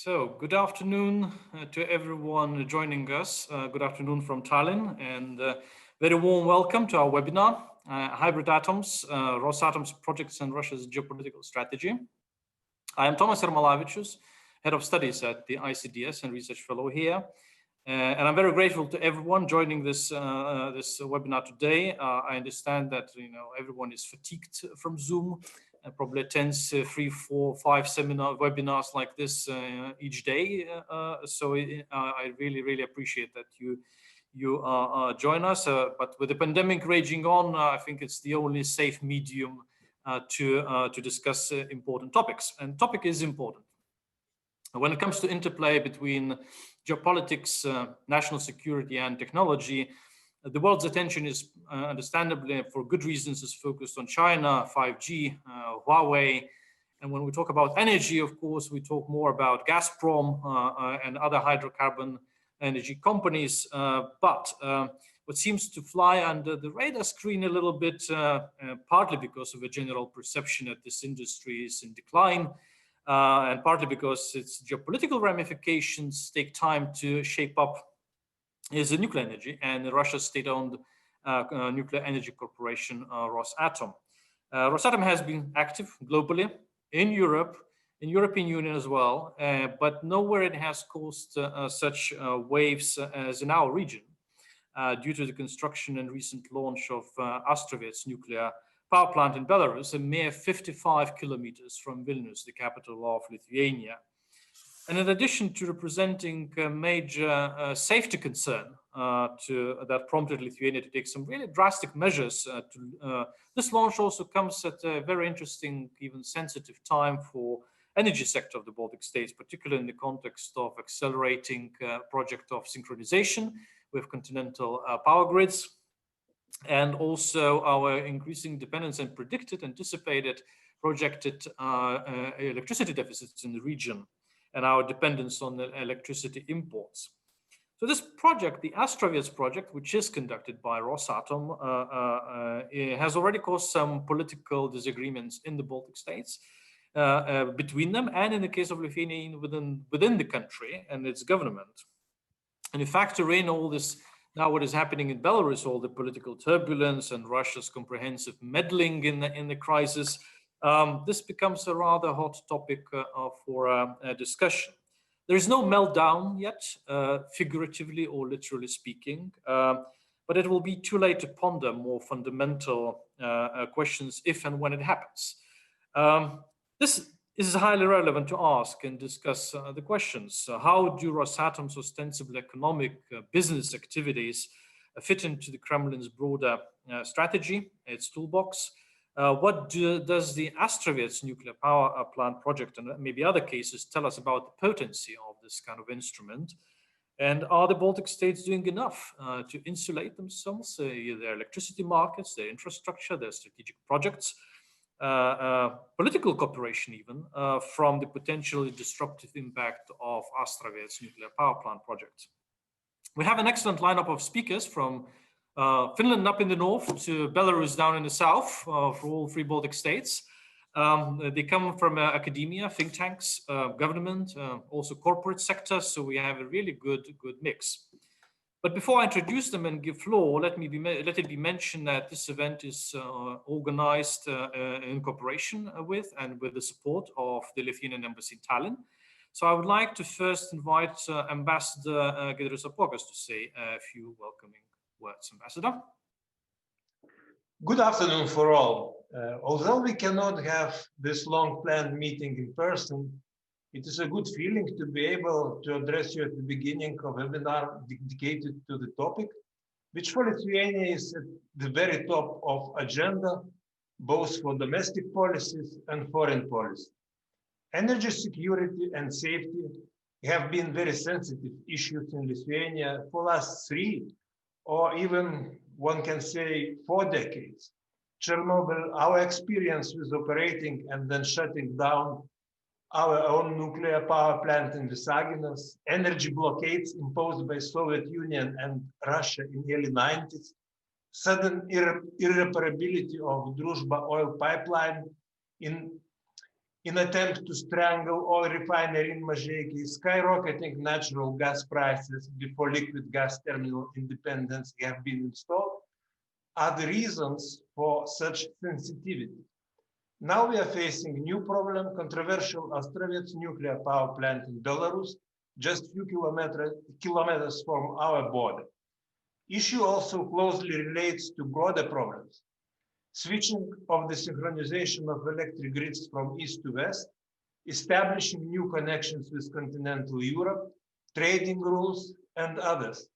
So, good afternoon to everyone joining us. Good afternoon from Tallinn, and very warm welcome to our webinar, Hybrid Atoms, Rosatom's Projects and Russia's Geopolitical Strategy. I am Tomas Ermolavičius, Head of Studies at the ICDS and Research Fellow here. And I'm very grateful to everyone joining this webinar today. I understand that everyone is fatigued from Zoom. Probably attends 3, 4, 5 webinars like this each day. So I really appreciate that you join us. But with the pandemic raging on, I think it's the only safe medium to discuss important topics. And topic is important. When it comes to interplay between geopolitics, national security, and technology, the world's attention is understandably, for good reasons, is focused on China, 5G, Huawei. And when we talk about energy, of course, we talk more about Gazprom and other hydrocarbon energy companies. But what seems to fly under the radar screen a little bit, partly because of a general perception that this industry is in decline, and partly because its geopolitical ramifications take time to shape up, is the nuclear energy and Russia's state-owned nuclear energy corporation, Rosatom. Rosatom has been active globally, in Europe, in European Union as well, but nowhere it has caused such waves as in our region, due to the construction and recent launch of Astravyets Nuclear Power Plant in Belarus, a mere 55 kilometers from Vilnius, the capital of Lithuania. And in addition to representing a major safety concern that prompted Lithuania to take some really drastic measures, this launch also comes at a very interesting, even sensitive time for energy sector of the Baltic states, particularly in the context of accelerating project of synchronization with continental power grids, and also our increasing dependence and anticipated projected electricity deficits in the region, and our dependence on the electricity imports. So this project, the Astravyets project, which is conducted by Rosatom, has already caused some political disagreements in the Baltic states between them, and in the case of Lithuania, within the country and its government. And in factor in all this, now what is happening in Belarus, all the political turbulence and Russia's comprehensive meddling in the crisis, this becomes a rather hot topic for discussion. There is no meltdown yet, figuratively or literally speaking, but it will be too late to ponder more fundamental questions if and when it happens. This is highly relevant to ask and discuss the questions. How do Rosatom's ostensibly economic business activities fit into the Kremlin's broader strategy, its toolbox? What does the Astravyets Nuclear Power Plant project and maybe other cases tell us about the potency of this kind of instrument? And are the Baltic states doing enough to insulate themselves, their electricity markets, their infrastructure, their strategic projects, political cooperation even, from the potentially disruptive impact of Astravyets Nuclear Power Plant project? We have an excellent lineup of speakers from Finland up in the north to Belarus down in the south for all 3 Baltic states. They come from academia, think tanks, government, also corporate sector. So we have a really good mix. But before I introduce them and give floor, let it be mentioned that this event is organized in cooperation with and with the support of the Lithuanian Embassy in Tallinn. So I would like to first invite Ambassador Giedrius Apuokas to say a few welcoming words. Ambassador. Good afternoon for all. Although we cannot have this long planned meeting in person, it is a good feeling to be able to address you at the beginning of a webinar dedicated to the topic, which for Lithuania is at the very top of agenda, both for domestic policies and foreign policy. Energy security and safety have been very sensitive issues in Lithuania for the last 3 or even one can say 4 decades. Chernobyl, our experience with operating and then shutting down our own nuclear power plant in Visaginas, energy blockades imposed by Soviet Union and Russia in the early 90s, sudden irreparability of Druzhba oil pipeline in in attempt to strangle oil refinery in Mažeikiai, skyrocketing natural gas prices before liquid gas terminal independence have been installed, are the reasons for such sensitivity. Now we are facing new problem, controversial Astravyets Nuclear Power Plant in Belarus, just few kilometers from our border. Issue also closely relates to broader problems. Switching of the synchronization of electric grids from east to west, establishing new connections with continental Europe, trading rules, and others.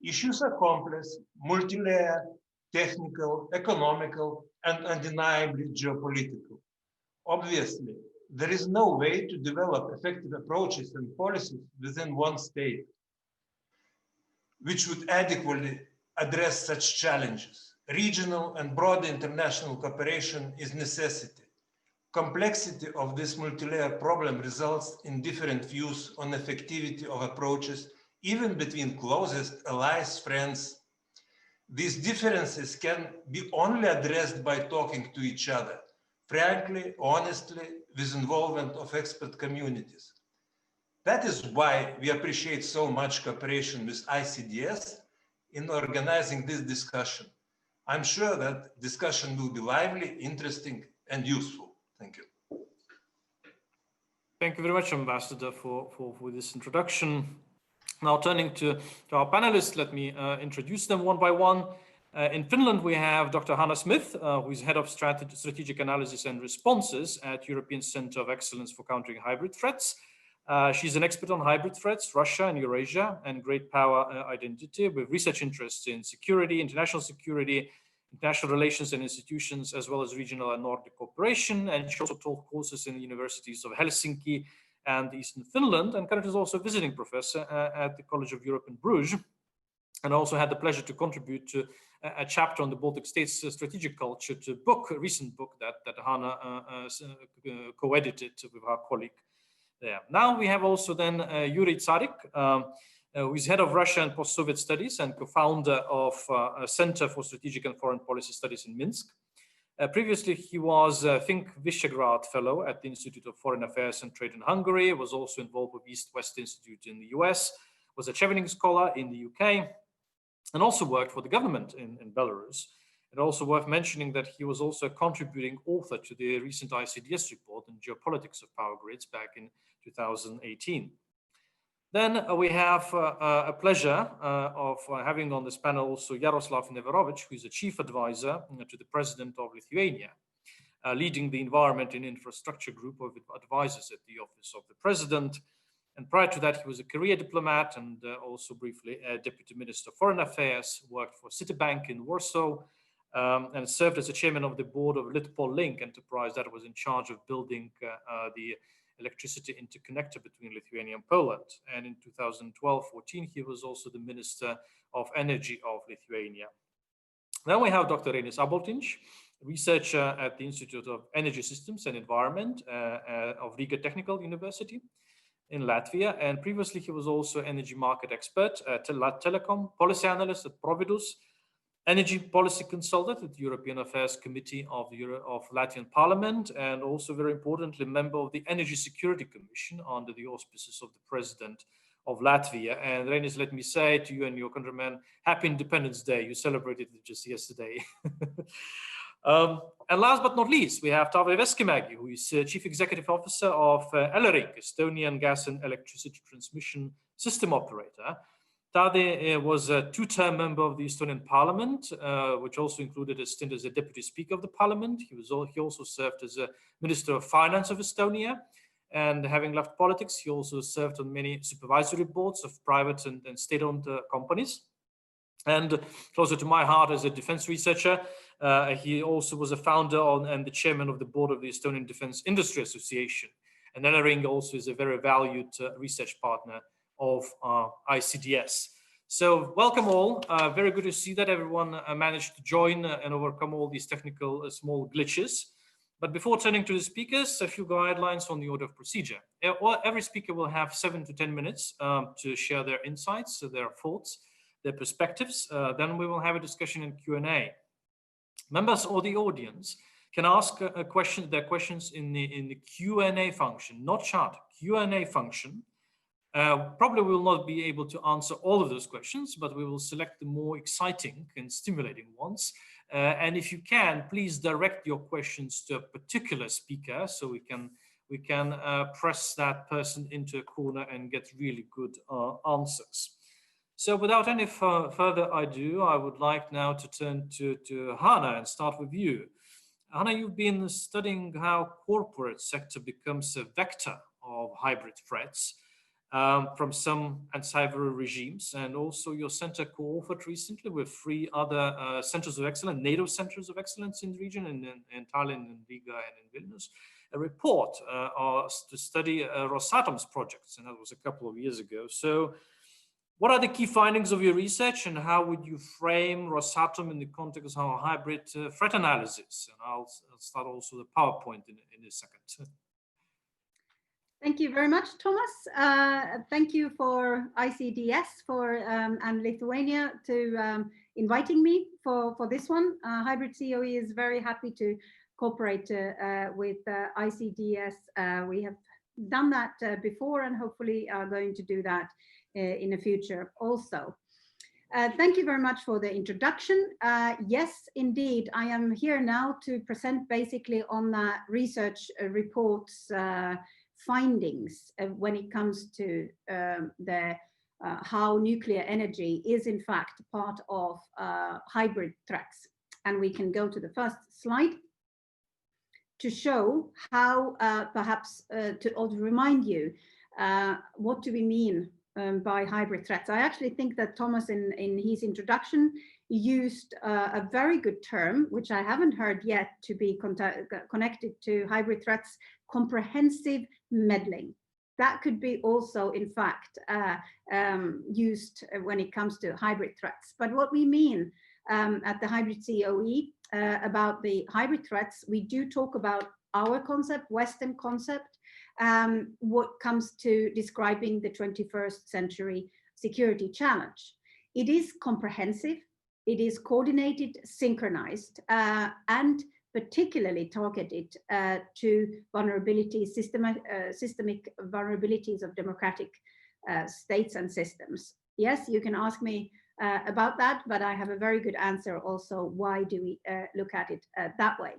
Issues are complex, multi-layered, technical, economical, and undeniably geopolitical. Obviously, there is no way to develop effective approaches and policies within one state, which would adequately address such challenges. Regional and broader international cooperation is necessity. Complexity of this multi-layer problem results in different views on effectivity of approaches, even between closest allies, friends. These differences can be only addressed by talking to each other, frankly, honestly, with involvement of expert communities. That is why we appreciate so much cooperation with ICDS in organizing this discussion. I'm sure that discussion will be lively, interesting, and useful. Thank you. Thank you very much, Ambassador, for this introduction. Now turning to our panelists, let me introduce them one by one. In Finland, we have Dr. Hanna Smith, who is Head of Strategic Analysis and Responses at European Center of Excellence for Countering Hybrid Threats. She's an expert on hybrid threats, Russia and Eurasia, and great power identity, with research interests in security, international relations and institutions, as well as regional and Nordic cooperation. And she also taught courses in the universities of Helsinki and Eastern Finland, and currently is also a visiting professor at the College of Europe in Bruges, and also had the pleasure to contribute to a chapter on the Baltic states' strategic culture, to a recent book that Hanna co-edited with our colleague there. Now we have also then Yuri Tsarik, who is head of Russia and post-Soviet studies and co-founder of a Center for Strategic and Foreign Policy Studies in Minsk. Previously, he was Think Visegrad Fellow at the Institute of Foreign Affairs and Trade in Hungary, was also involved with East-West Institute in the US, was a Chevening Scholar in the UK, and also worked for the government in Belarus. And also worth mentioning that he was also a contributing author to the recent ICDS report on Geopolitics of Power Grids back in 2018. Then we have a pleasure of having on this panel also Yaroslav Neverovich, who is a chief advisor to the president of Lithuania, leading the environment and infrastructure group of advisors at the office of the president. And prior to that, he was a career diplomat and also briefly a deputy minister of foreign affairs, worked for Citibank in Warsaw, and served as the chairman of the board of Litpol Link enterprise that was in charge of building the electricity interconnector between Lithuania and Poland. And in 2012-14, he was also the Minister of Energy of Lithuania. Then we have Dr. Reinis Aboltiņš, researcher at the Institute of Energy Systems and Environment of Riga Technical University in Latvia. And previously, he was also energy market expert at Telecom, policy analyst at Providus, energy policy consultant at the European Affairs Committee of Latvian Parliament, and also very importantly, member of the Energy Security Commission under the auspices of the President of Latvia. And Reinis, let me say to you and your countrymen, Happy Independence Day. You celebrated it just yesterday. And last but not least, we have Taavi Esquimagu, who is Chief Executive Officer of Elering, Estonian Gas and Electricity Transmission System Operator. Taavi was a two-term member of the Estonian Parliament, which also included a stint as a Deputy Speaker of the Parliament. He also served as a Minister of Finance of Estonia. And having left politics, he also served on many supervisory boards of private and state-owned companies. And closer to my heart as a defense researcher, he also was a founder and the chairman of the board of the Estonian Defense Industry Association. And Elering also is a very valued research partner of ICDS. So welcome all. Very good to see that everyone managed to join and overcome all these technical small glitches. But before turning to the speakers, a few guidelines on the order of procedure. Every speaker will have 7 to 10 minutes to share their insights, their thoughts, their perspectives. Then we will have a discussion and Q&A. Members of the audience can ask their questions in the Q&A function, not chat, Q&A function. Probably we will not be able to answer all of those questions, but we will select the more exciting and stimulating ones. And if you can, please direct your questions to a particular speaker so we can press that person into a corner and get really good answers. So without any further ado, I would like now to turn to Hanna and start with you. Hanna, you've been studying how corporate sector becomes a vector of hybrid threats from some anti-cyber regimes, and also your center co-authored recently with 3 other centers of excellence, NATO centers of excellence in the region, in Tallinn, in Riga, and in Vilnius, a report to study Rosatom's projects, and that was a couple of years ago. So what are the key findings of your research, and how would you frame Rosatom in the context of hybrid threat analysis? And I'll start also the PowerPoint in a second. Thank you very much, Thomas. Thank you for ICDS and Lithuania to inviting me for this one. Hybrid COE is very happy to cooperate with ICDS. We have done that before and hopefully are going to do that in the future also. Thank you very much for the introduction. Yes, indeed, I am here now to present basically on the research report's findings when it comes to how nuclear energy is in fact part of hybrid threats. And we can go to the first slide to show how perhaps to also remind you what do we mean by hybrid threats. I actually think that Thomas in his introduction used a very good term, which I haven't heard yet, to be connected to hybrid threats: comprehensive meddling. That could be also, in fact, used when it comes to hybrid threats. But what we mean at the Hybrid COE about the hybrid threats, we do talk about our concept, Western concept, what comes to describing the 21st century security challenge. It is comprehensive, it is coordinated, synchronized, and particularly targeted to vulnerabilities, systemic vulnerabilities of democratic states and systems. Yes, you can ask me about that, but I have a very good answer also. Why do we look at it that way?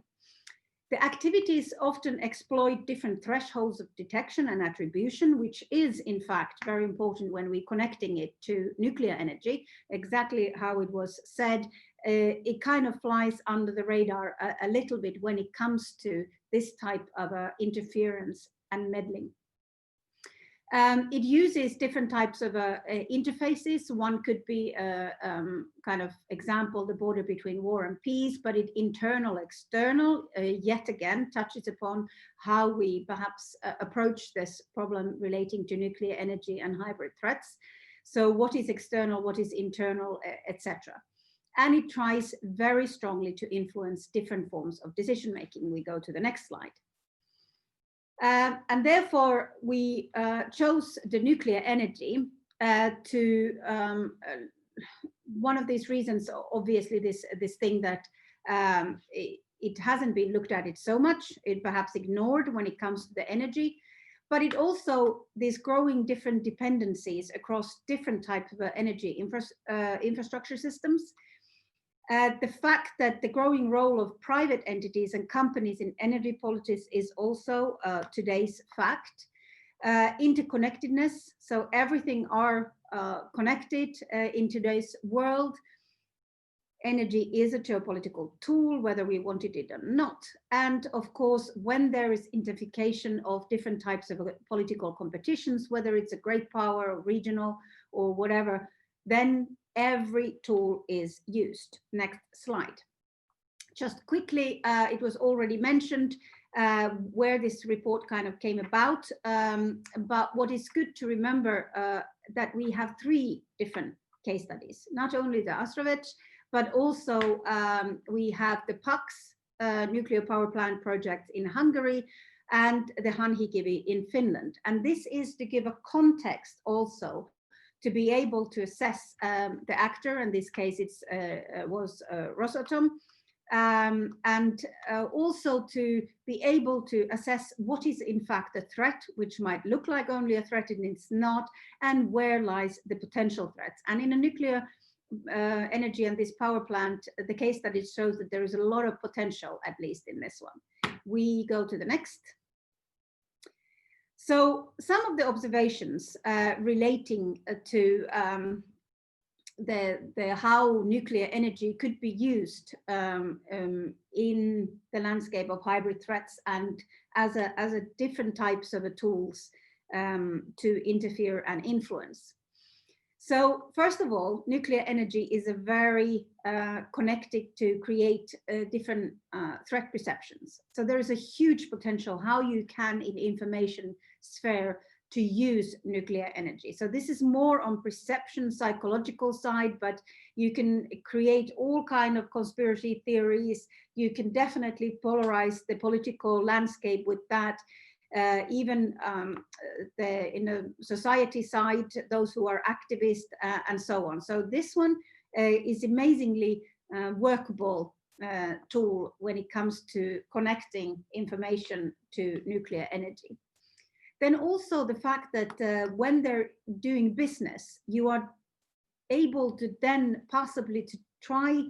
The activities often exploit different thresholds of detection and attribution, which is in fact very important when we're connecting it to nuclear energy. Exactly how it was said, it kind of flies under the radar a little bit when it comes to this type of interference and meddling. It uses different types of interfaces. One could be kind of example, the border between war and peace, but it internal, external, yet again, touches upon how we perhaps approach this problem relating to nuclear energy and hybrid threats. So what is external, what is internal, etc. And it tries very strongly to influence different forms of decision making. We go to the next slide. And therefore, we chose the nuclear energy to one of these reasons, obviously, this thing that it hasn't been looked at it so much, it perhaps ignored when it comes to the energy, but it also, these growing different dependencies across different types of energy infrastructure systems. The fact that the growing role of private entities and companies in energy politics is also today's fact. Interconnectedness, so everything are connected in today's world. Energy is a geopolitical tool, whether we wanted it or not. And of course, when there is intensification of different types of political competitions, whether it's a great power or regional or whatever, then every tool is used. Next slide. Just quickly, it was already mentioned where this report kind of came about, but what is good to remember that we have 3 different case studies, not only the Astravyets, but also we have the Paks Nuclear Power Plant project in Hungary and the Hanhikivi in Finland. And this is to give a context also to be able to assess the actor, in this case it was Rosatom, and also to be able to assess what is in fact a threat, which might look like only a threat and it's not, and where lies the potential threats. And in a nuclear energy and this power plant, the case study shows that there is a lot of potential, at least in this one. We go to the next. So some of the observations relating to how nuclear energy could be used in the landscape of hybrid threats and as a different types of tools to interfere and influence. So first of all, nuclear energy is a very connected to create different threat perceptions. So there is a huge potential how you can in information sphere to use nuclear energy. So this is more on perception, psychological side, but you can create all kind of conspiracy theories. You can definitely polarize the political landscape with that. Even in the society side, those who are activists and so on. So this one is amazingly workable tool when it comes to connecting information to nuclear energy. Then also the fact that when they're doing business, you are able to then possibly to try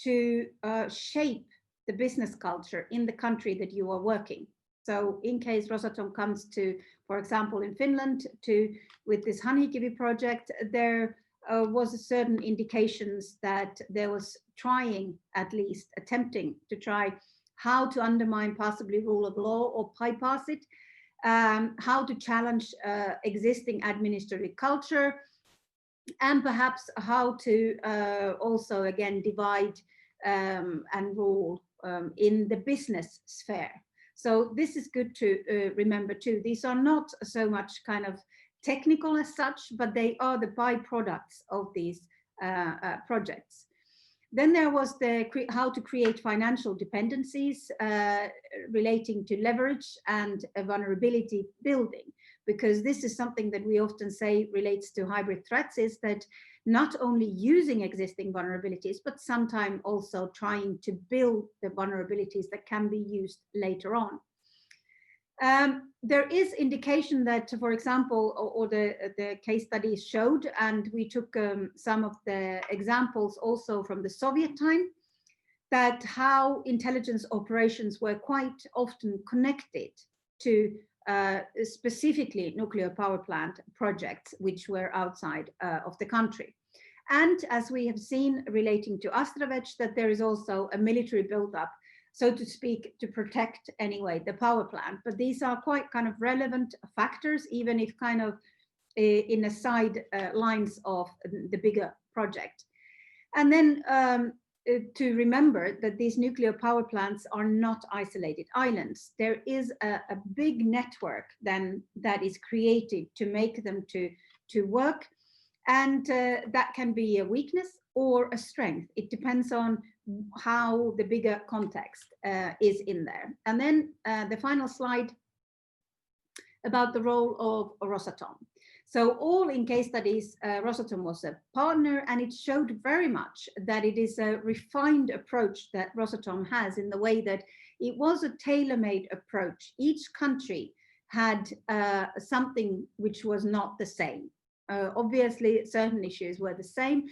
to shape the business culture in the country that you are working. So in case Rosatom comes to, for example, in Finland with this Hanhikivi project, there was a certain indications that there was trying, at least attempting to try how to undermine possibly rule of law or bypass it, how to challenge existing administrative culture, and perhaps how to also again divide and rule in the business sphere. So this is good to remember too. These are not so much kind of technical as such, but they are the byproducts of these projects. Then there was how to create financial dependencies relating to leverage and vulnerability building, because this is something that we often say relates to hybrid threats, is that not only using existing vulnerabilities, but sometimes also trying to build the vulnerabilities that can be used later on. There is indication that, for example, or the case study showed, and we took some of the examples also from the Soviet time, that how intelligence operations were quite often connected to specifically nuclear power plant projects which were outside of the country. And as we have seen relating to Astravyets, that there is also a military buildup, so to speak, to protect anyway the power plant. But these are quite kind of relevant factors, even if kind of in the side lines of the bigger project. And then to remember that these nuclear power plants are not isolated islands. There is a big network then that is created to make them to work. And that can be a weakness or a strength. It depends on how the bigger context is in there. And then the final slide about the role of Rosatom. So all in case studies, Rosatom was a partner, and it showed very much that it is a refined approach that Rosatom has, in the way that it was a tailor-made approach. Each country had something which was not the same. Obviously, certain issues were the same,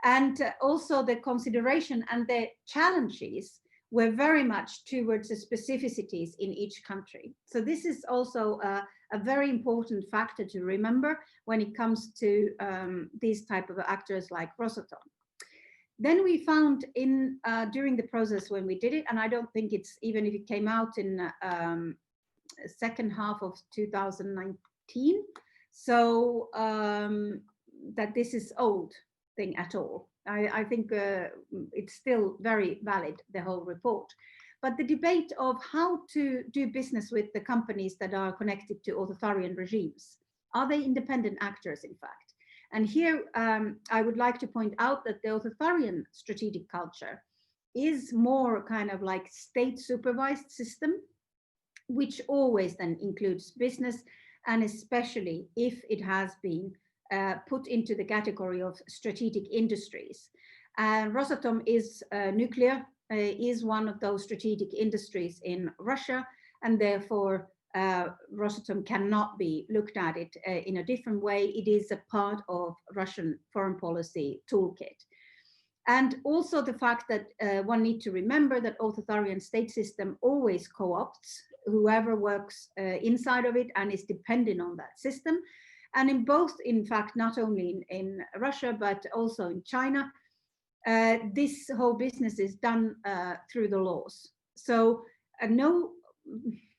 and also the consideration and the challenges were very much towards the specificities in each country. So this is also a very important factor to remember when it comes to these type of actors like Rosatom. Then we found in during the process when we did it, and I don't think it's, even if it came out in second half of 2019, so that this is old thing at all. I think it's still very valid, the whole report. But the debate of how to do business with the companies that are connected to authoritarian regimes, are they independent actors, in fact? And here I would like to point out that the authoritarian strategic culture is more kind of like state supervised system, which always then includes business, and especially if it has been put into the category of strategic industries. And Rosatom is nuclear is one of those strategic industries in Russia, and therefore Rosatom cannot be looked at it in a different way. It is a part of Russian foreign policy toolkit. And also the fact that one needs to remember that authoritarian state system always co-opts whoever works inside of it and is dependent on that system. And in both, in fact, not only in Russia, but also in China, this whole business is done through the laws. So no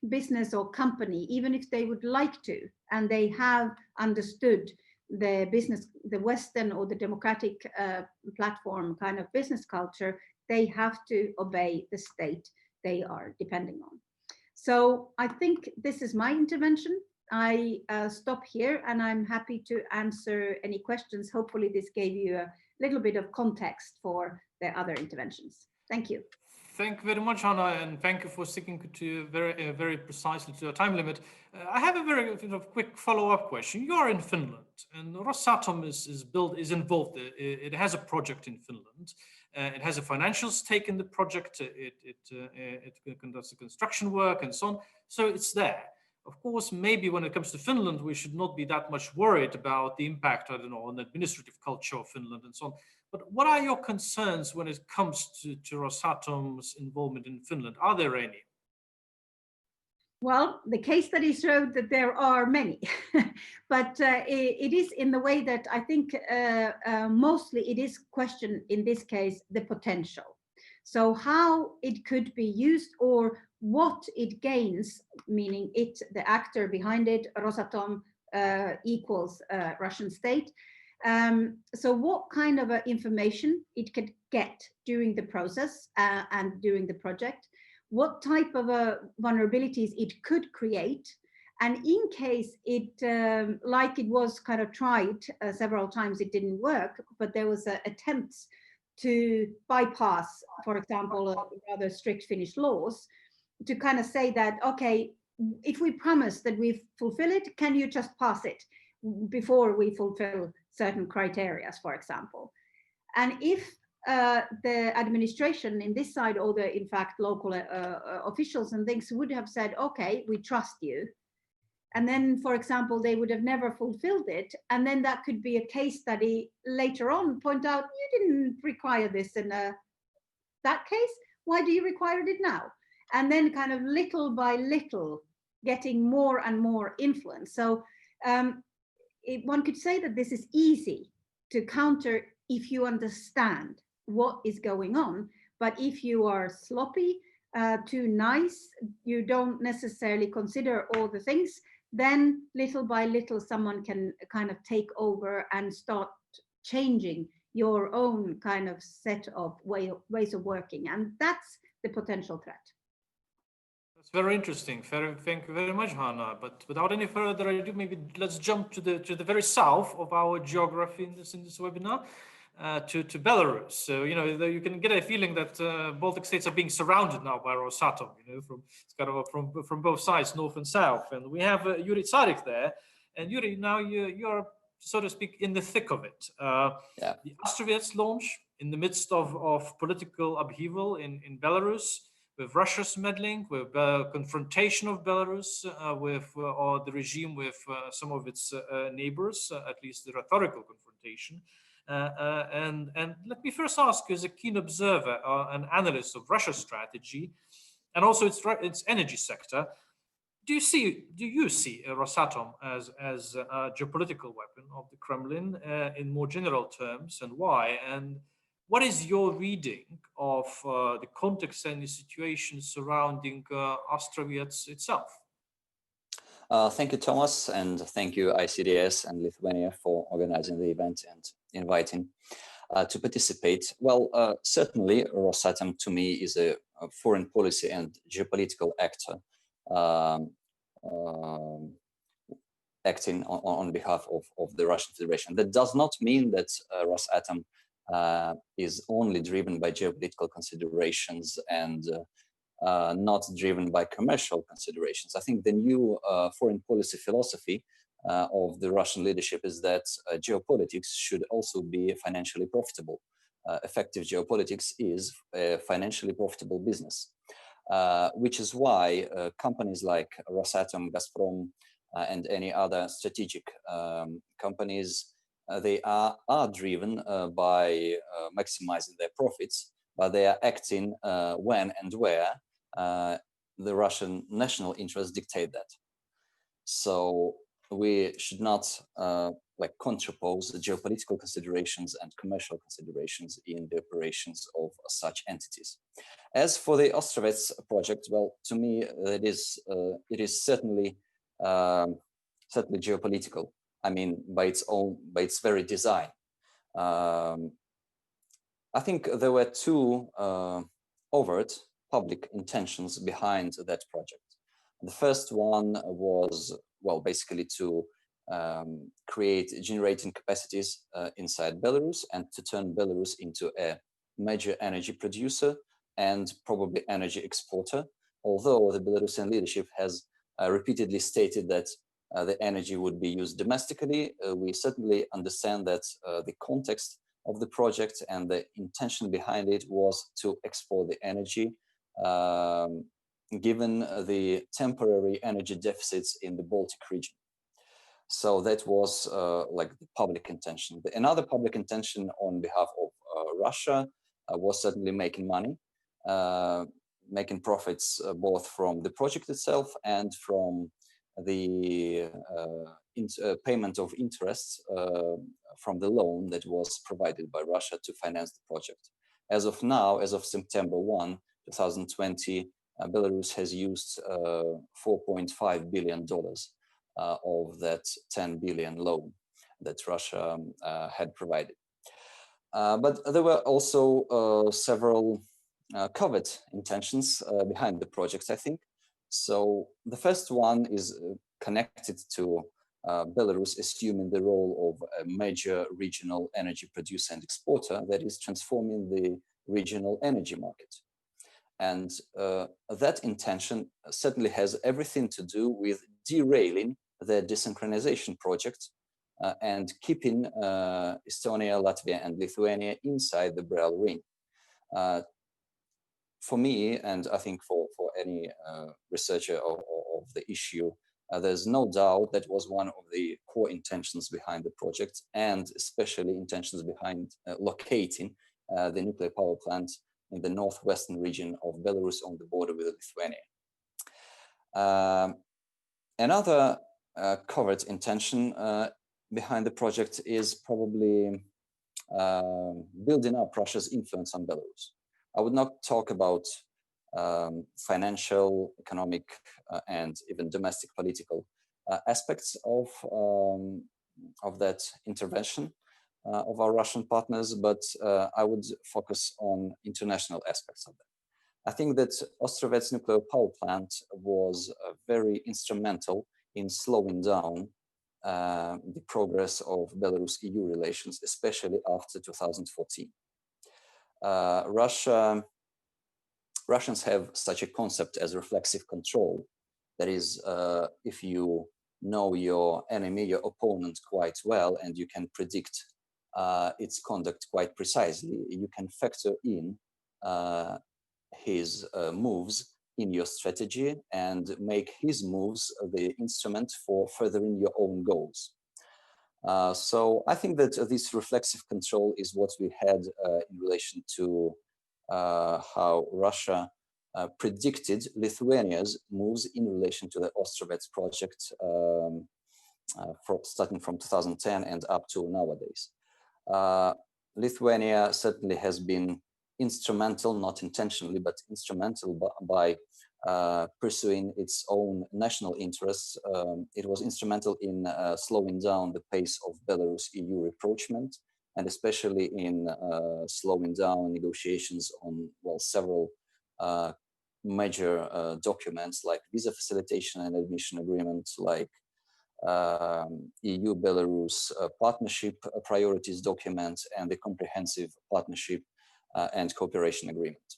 business or company, even if they would like to, and they have understood the business, the Western or the democratic platform kind of business culture, they have to obey the state they are depending on. So I think this is my intervention. I stop here and I'm happy to answer any questions. Hopefully this gave you a little bit of context for the other interventions. Thank you. Thank you very much, Hanna, and thank you for sticking to very precisely to the time limit. I have a very quick follow-up question. You are in Finland, and Rosatom is involved. It has a project in Finland. It has a financial stake in the project. It conducts the construction work and so on. So it's there. Of course, maybe when it comes to Finland, we should not be that much worried about the impact, I don't know, on the administrative culture of Finland and so on. But what are your concerns when it comes to Rosatom's involvement in Finland? Are there any? Well, the case study showed that there are many, but it is in the way that I think mostly it is questioned in this case, the potential. So how it could be used or what it gains, meaning it, the actor behind it, Rosatom equals Russian state. So what kind of information it could get during the process and during the project, what type of vulnerabilities it could create, and in case it, like it was kind of tried several times, it didn't work, but there was attempts to bypass, for example, rather strict Finnish laws, to kind of say that, okay, if we promise that we fulfill it, can you just pass it before we fulfill certain criteria, for example. And if the administration in this side, or the, in fact, local officials and things would have said, okay, we trust you. And then, for example, they would have never fulfilled it. And then that could be a case study later on, point out, you didn't require this in that case. Why do you require it now? And then kind of little by little getting more and more influence. So one could say that this is easy to counter if you understand what is going on. But if you are sloppy, too nice, you don't necessarily consider all the things, then little by little someone can kind of take over and start changing your own kind of set of ways of working. And that's the potential threat. That's very interesting. Thank you very much, Hanna. But without any further ado, maybe let's jump to the very south of our geography in this webinar, to Belarus. So you can get a feeling that Baltic states are being surrounded now by Rosatom. From both sides, north and south. And we have Yuri Tsarik there. And Yuri, now you are, so to speak, in the thick of it. Yeah. The Astravyets launch in the midst of political upheaval in Belarus, with Russia's meddling, with confrontation of Belarus or the regime with some of its neighbors, at least the rhetorical confrontation. And let me first ask you, as a keen observer, an analyst of Russia's strategy, and also its energy sector, do you see Rosatom as a geopolitical weapon of the Kremlin in more general terms, and why? And what is your reading of the context and the situation surrounding Astravyets itself? Thank you, Thomas, and thank you, ICDS and Lithuania, for organizing the event and inviting to participate. Well, certainly, Rosatom to me is a foreign policy and geopolitical actor acting on behalf of the Russian Federation. That does not mean that Rosatom is only driven by geopolitical considerations and not driven by commercial considerations. I think the new foreign policy philosophy of the Russian leadership is that geopolitics should also be financially profitable. effective geopolitics is a financially profitable business, which is why companies like Rosatom, Gazprom, and any other strategic companies, they are driven by maximizing their profits, but they are acting when and where the Russian national interests dictate that. So we should not like contrapose the geopolitical considerations and commercial considerations in the operations of such entities. As for the Astravyets project, well, to me, it is certainly geopolitical. I mean, by its very design. I think there were two overt public intentions behind that project. The first one was, well, basically to create generating capacities inside Belarus and to turn Belarus into a major energy producer and probably energy exporter, although the Belarusian leadership has repeatedly stated that the energy would be used domestically. We certainly understand that the context of the project and the intention behind it was to export the energy, given the temporary energy deficits in the Baltic region. So that was like the public intention. Another public intention on behalf of Russia was certainly making money, making profits both from the project itself and from the payment of interests from the loan that was provided by Russia to finance the project. As of now, as of September 1, 2020, Belarus has used $4.5 billion of that 10 billion loan that Russia had provided. But there were also several covert intentions behind the project, I think. So the first one is connected to Belarus assuming the role of a major regional energy producer and exporter that is transforming the regional energy market. And that intention certainly has everything to do with derailing the desynchronization project and keeping Estonia, Latvia, and Lithuania inside the Brel ring. For me, and I think for any researcher of the issue, there's no doubt that was one of the core intentions behind the project, and especially intentions behind locating the nuclear power plant in the northwestern region of Belarus on the border with Lithuania. Another covert intention behind the project is probably building up Russia's influence on Belarus. I would not talk about financial, economic, and even domestic political aspects of that intervention of our Russian partners, but I would focus on international aspects of that. I think that Astravyets Nuclear Power Plant was very instrumental in slowing down the progress of Belarus-EU relations, especially after 2014. Russians have such a concept as reflexive control. That is, if you know your enemy, your opponent quite well, and you can predict its conduct quite precisely, you can factor in his moves in your strategy and make his moves the instrument for furthering your own goals. So I think that this reflexive control is what we had in relation to how Russia predicted Lithuania's moves in relation to the Astravyets project starting from 2010 and up to nowadays. Lithuania certainly has been instrumental, not intentionally, but instrumental by pursuing its own national interests. It was instrumental in slowing down the pace of Belarus-EU rapprochement, and especially in slowing down negotiations on, well, several major documents like visa facilitation and admission agreements, like EU-Belarus partnership priorities document and the comprehensive partnership and cooperation agreement.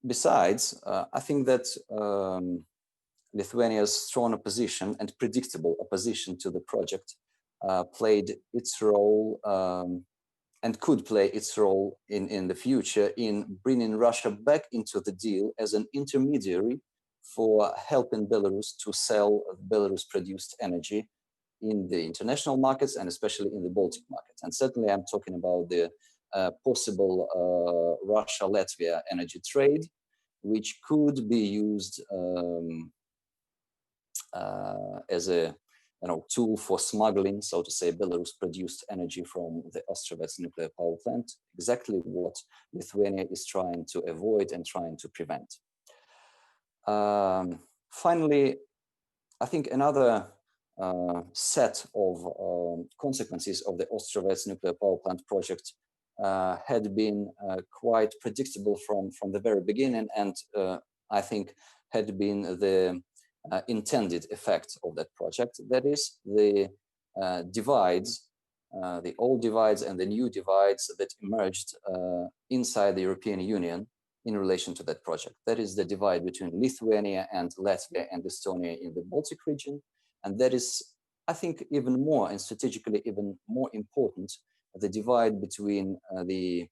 Besides, I think that Lithuania's strong opposition and predictable opposition to the project played its role and could play its role in the future in bringing Russia back into the deal as an intermediary for helping Belarus to sell Belarus-produced energy in the international markets and especially in the Baltic markets. And certainly I'm talking about the possible Russia-Latvia energy trade, which could be used as a tool for smuggling, so to say, Belarus-produced energy from the Astravyets Nuclear Power Plant, exactly what Lithuania is trying to avoid and trying to prevent. Finally, I think another set of consequences of the Astravyets Nuclear Power Plant project had been quite predictable from the very beginning, and I think had been the intended effect of that project. That is the divides, the old divides and the new divides that emerged inside the European Union in relation to that project. That is the divide between Lithuania and Latvia and Estonia in the Baltic region. And that is, I think, even more and strategically even more important, the divide between the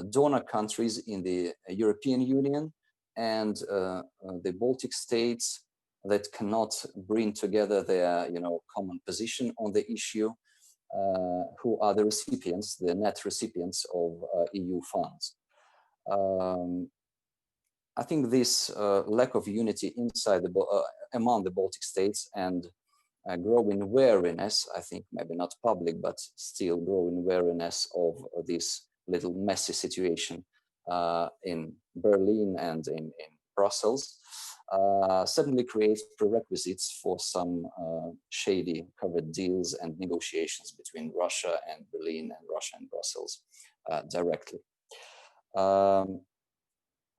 donor countries in the European Union and the Baltic states that cannot bring together their common position on the issue, who are the recipients, the net recipients of EU funds. I think this lack of unity inside among the Baltic states and growing wariness, I think maybe not public, but still growing wariness of this little messy situation in Berlin and in Brussels, certainly creates prerequisites for some shady covered deals and negotiations between Russia and Berlin and Russia and Brussels directly.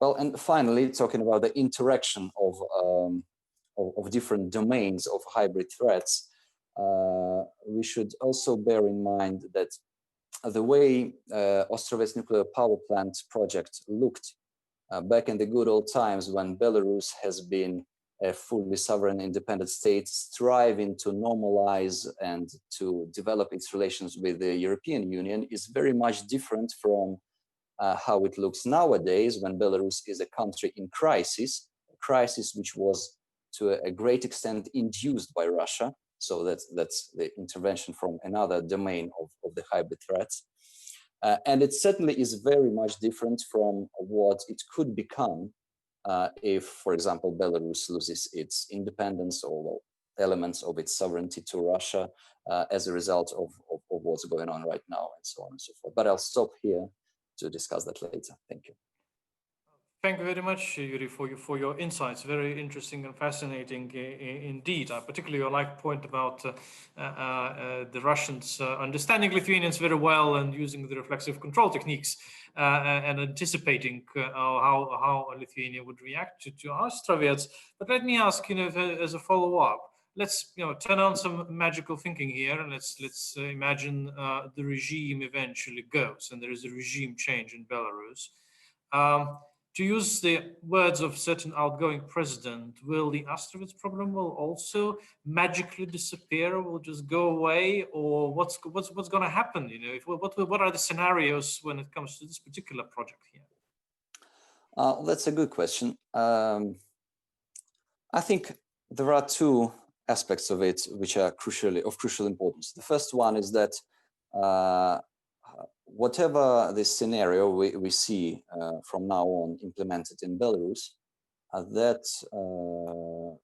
Well, and finally, talking about the interaction of different domains of hybrid threats, we should also bear in mind that the way Astravyets Nuclear Power Plant project looked back in the good old times when Belarus has been a fully sovereign independent state striving to normalize and to develop its relations with the European Union is very much different from how it looks nowadays when Belarus is a country in crisis, a crisis which was to a great extent induced by Russia. So that's the intervention from another domain of the hybrid threats. And it certainly is very much different from what it could become if, for example, Belarus loses its independence or elements of its sovereignty to Russia as a result of what's going on right now and so on and so forth. But I'll stop here to discuss that later. Thank you. Thank you very much, Yuri, for your insights. Very interesting and fascinating indeed. Particularly, I like the point about the Russians understanding Lithuanians very well and using the reflexive control techniques and anticipating how Lithuania would react to Astravyets. But let me ask, as a follow-up, let's turn on some magical thinking here, and let's imagine the regime eventually goes, and there is a regime change in Belarus. To use the words of certain outgoing president, will the Astravyets problem will also magically disappear, will just go away, or what's going to happen? What are the scenarios when it comes to this particular project here? That's a good question. I think there are two aspects of it which are of crucial importance. The first one is that whatever the scenario we see from now on implemented in Belarus, that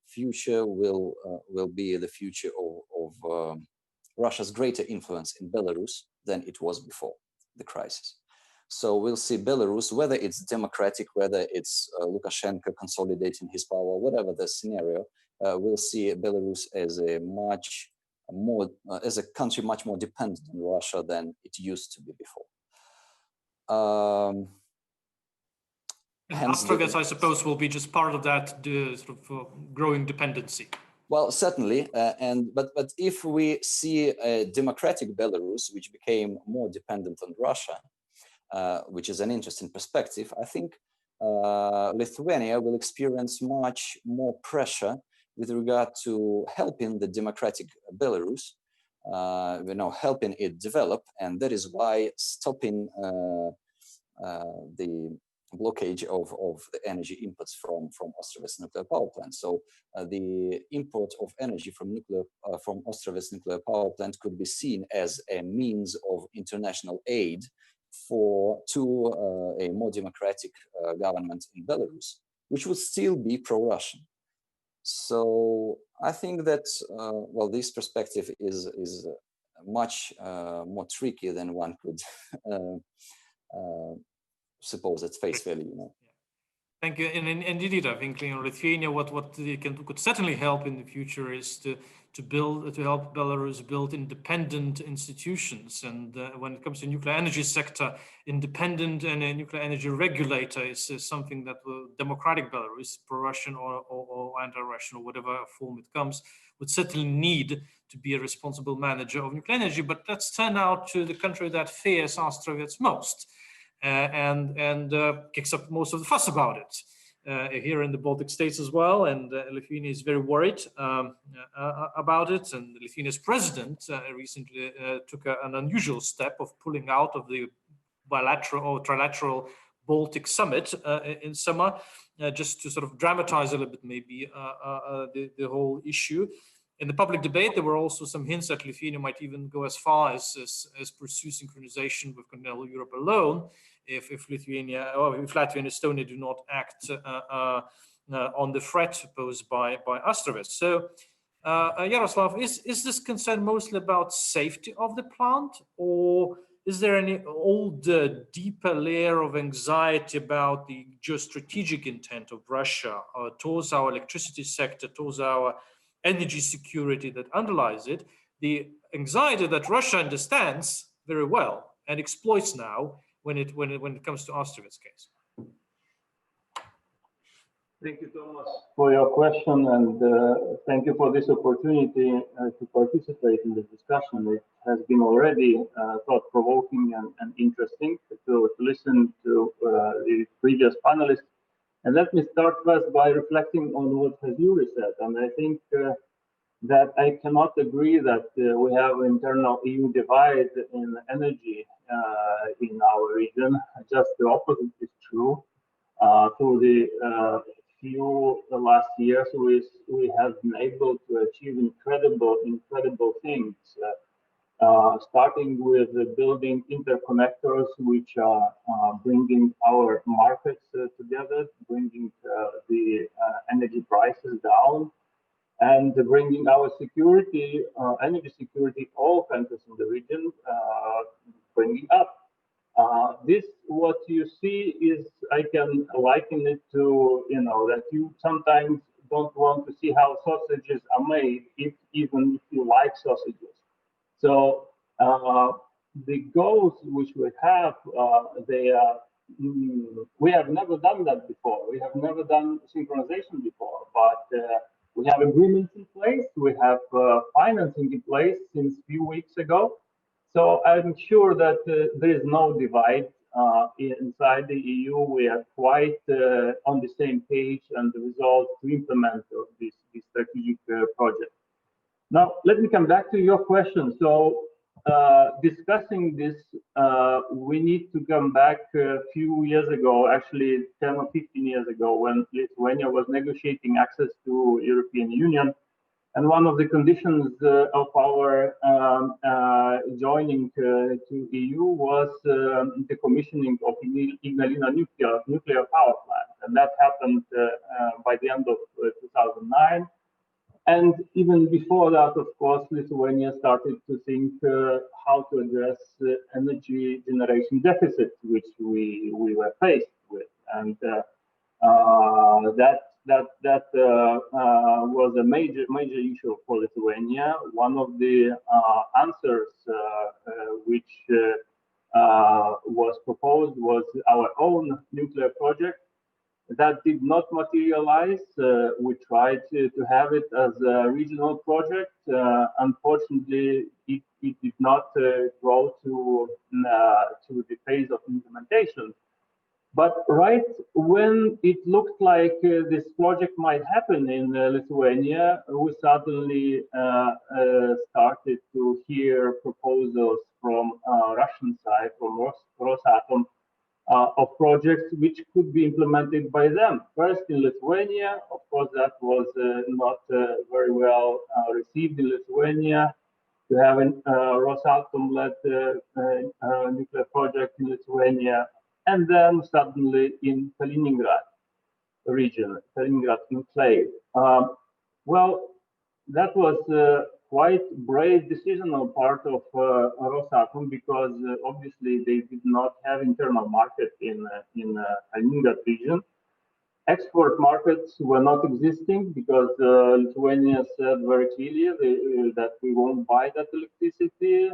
future will be the future of Russia's greater influence in Belarus than it was before the crisis. So we'll see Belarus, whether it's democratic, whether it's Lukashenko consolidating his power, whatever the scenario, we'll see Belarus as a country much more dependent on Russia than it used to be before. Astravyets, I suppose, will be just part of that sort of growing dependency. Well, certainly, but if we see a democratic Belarus, which became more dependent on Russia, which is an interesting perspective, I think Lithuania will experience much more pressure with regard to helping the democratic Belarus helping it develop, and that is why stopping the blockage of the energy inputs from Astravyets Nuclear Power Plant. So the import of energy from Astravyets Nuclear Power Plant could be seen as a means of international aid to a more democratic government in Belarus, which would still be pro-Russian. So I think that well, this perspective is much more tricky than one could suppose at face value. Thank you. And indeed, I think Lithuania, what could certainly help in the future is to help Belarus build independent institutions. And when it comes to nuclear energy sector, independent and a nuclear energy regulator is something that democratic Belarus, pro-Russian or anti-Russian or whatever form it comes, would certainly need to be a responsible manager of nuclear energy. But let's turn now to the country that fears Astravyets most. And kicks up most of the fuss about it here in the Baltic states as well. And Lithuania is very worried about it. And Lithuania's president recently took an unusual step of pulling out of the bilateral or trilateral Baltic summit in summer, just to sort of dramatize a little bit maybe the whole issue. In the public debate, there were also some hints that Lithuania might even go as far as pursue synchronization with continental Europe alone, if Lithuania or if Latvia and Estonia do not act on the threat posed by Astravyets. So, Yaroslav, is this concern mostly about safety of the plant, or is there any older, deeper layer of anxiety about the geostrategic intent of Russia towards our electricity sector, towards our energy security that underlies it, the anxiety that Russia understands very well and exploits now when it comes to Astravyets case? Thank you, Thomas, for your question, and thank you for this opportunity to participate in this discussion. It has been already thought-provoking and interesting to listen to the previous panelists. And let me start first by reflecting on what has Yuri said. And I think that I cannot agree that we have internal EU divide in energy in our region. Just the opposite is true. Through the few last years, we have been able to achieve incredible things. Starting with building interconnectors, which are bringing our markets together, bringing the energy prices down, and bringing our security, energy security, all countries in the region, bringing up. This, what you see is, I can liken it to, that you sometimes don't want to see how sausages are made, even if you like sausages. So the goals which we have, we have never done that before. We have never done synchronization before, but we have agreements in place. We have financing in place since a few weeks ago. So I'm sure that there is no divide inside the EU. We are quite on the same page and the resolve to implement this strategic project. Now, let me come back to your question. So, discussing this, we need to come back a few years ago, actually 10 or 15 years ago, when Lithuania was negotiating access to European Union. And one of the conditions of our joining to EU was the commissioning of Ignalina nuclear power plant. And that happened by the end of 2009. And even before that, of course, Lithuania started to think how to address energy generation deficit, which we were faced with. And that was a major issue for Lithuania. One of the answers which was proposed was our own nuclear project. That did not materialize. We tried to have it as a regional project. Unfortunately, it did not grow to the phase of implementation. But right when it looked like this project might happen in Lithuania, we suddenly started to hear proposals from Russian side, from Rosatom, of projects which could be implemented by them. First in Lithuania, of course, that was not very well received in Lithuania. To have a Rosatom-led nuclear project in Lithuania, and then suddenly in Kaliningrad region, Kaliningrad enclave. Well, that was quite brave decision on part of Rosatom, because obviously they did not have internal market in Kaliningrad region. Export markets were not existing because Lithuania said very clearly that we won't buy that electricity.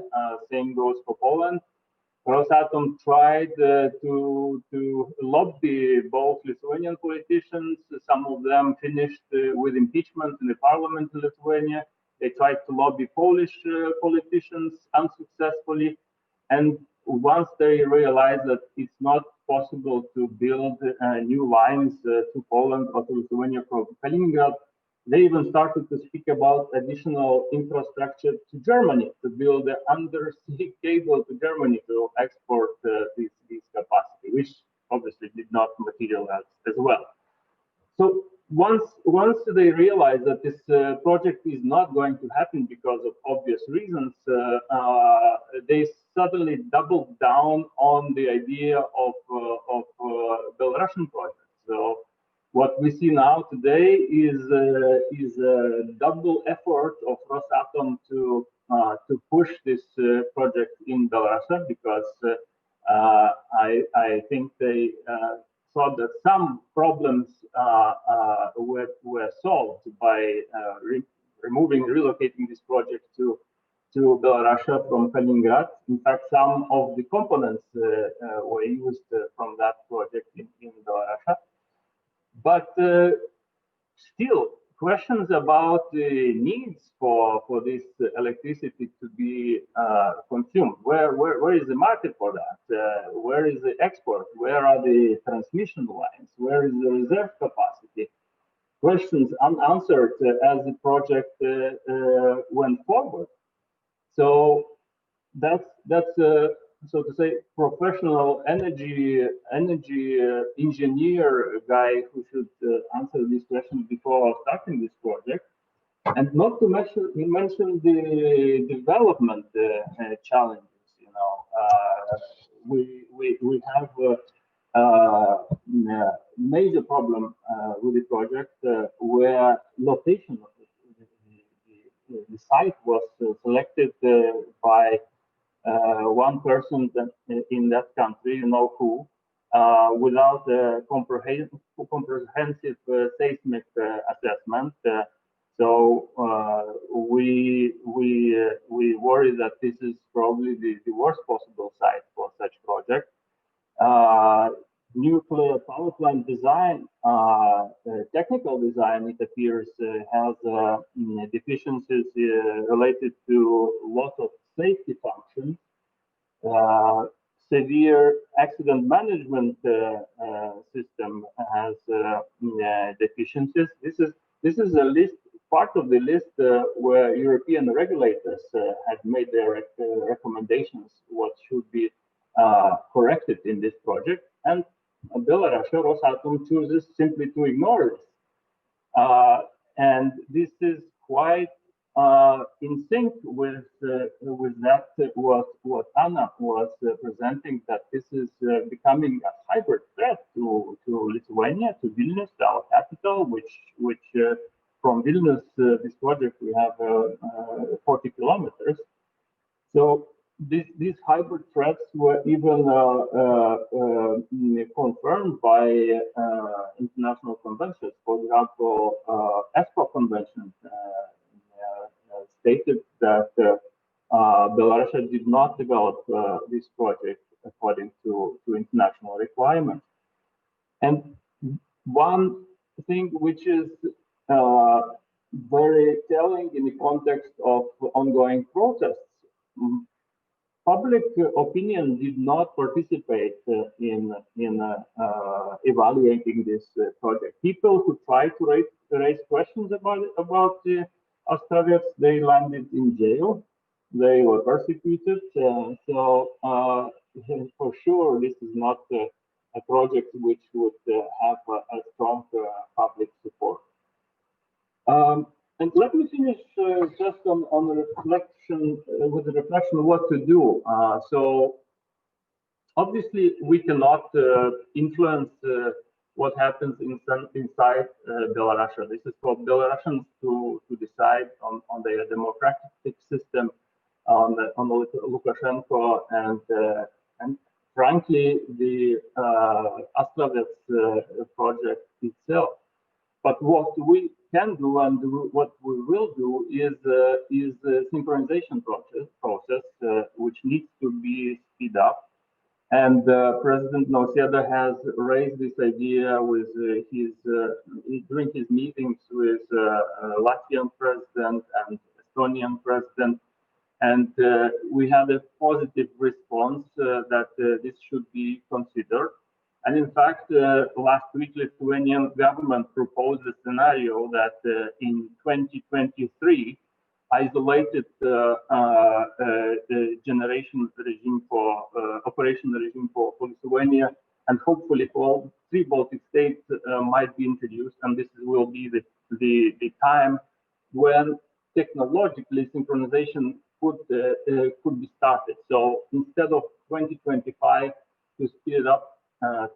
Same goes for Poland. Rosatom tried to lobby both Lithuanian politicians. Some of them finished with impeachment in the parliament in Lithuania. They tried to lobby Polish politicians unsuccessfully. And once they realized that it's not possible to build new lines to Poland or to Lithuania from Kaliningrad, they even started to speak about additional infrastructure to Germany, to build an undersea cable to Germany to export this capacity, which obviously did not materialize as well. So once they realized that this project is not going to happen because of obvious reasons, they suddenly doubled down on the idea of Belarusian project. So what we see now today is a double effort of Rosatom to push this project in Belarus, because I think they thought that some problems were solved by relocating this project to Belarus from Kaliningrad. In fact, some of the components were used from that project in Belarus. But still, questions about the needs for this electricity to be consumed. Where is the market for that? Where is the export? Where are the transmission lines? Where is the reserve capacity? Questions unanswered as the project went forward. So that's so to say, professional energy engineer guy who should answer this question before starting this project. And not to mention, he mentioned the development challenges. You know, we have a major problem with the project where location of the site was selected by one person in that country, you know who, without a comprehensive seismic assessment. So we worry that this is probably the worst possible site for such project. Nuclear power plant design, technical design, it appears, has deficiencies related to lots of safety functions. Severe accident management system has deficiencies. This is a list, part of the list where European regulators have made their recommendations what should be corrected in this project, and Belarus, Rosatom chooses simply to ignore this. And this is quite in sync with that what Anna was presenting, that this is becoming a hybrid threat to Lithuania, to Vilnius, our capital, which from Vilnius, this project, we have 40 kilometers. So these hybrid threats were even confirmed by international conventions. For example, ESPO convention stated that Belarus did not develop this project according to international requirements. And one thing which is very telling in the context of ongoing protests, public opinion did not participate in evaluating this project. People who tried to raise questions about the Astravyets, they landed in jail. They were persecuted. For sure, this is not a project which would have a strong public support. And let me finish just on the reflection, with the reflection of what to do. So obviously we cannot influence what happens inside Belarus. This is for Belarusians to decide on their democratic system, on Lukashenko, and frankly the Astravyets project itself. But what we can do and what we will do is the synchronization process, which needs to be speed up. And President Nausėda has raised this idea with during his meetings with Latvian president and Estonian president. And we had a positive response that this should be considered. And in fact, last week, Lithuanian government proposed a scenario that in 2023, isolated generation regime for operation regime for Lithuania, and hopefully for all 3 Baltic states might be introduced. And this will be the time when technologically synchronization could be started. So instead of 2025, to speed it up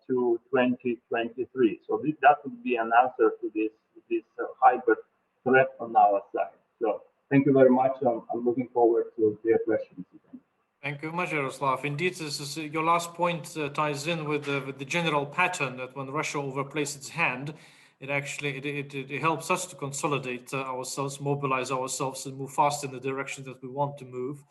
to 2023. So that would be an answer to this hybrid threat on our side. So thank you very much. I'm looking forward to your questions. Thank you very much, Yaroslav. Indeed, this is, your last point ties in with the general pattern that when Russia overplays its hand, it actually it helps us to consolidate ourselves, mobilize ourselves, and move fast in the direction that we want to move.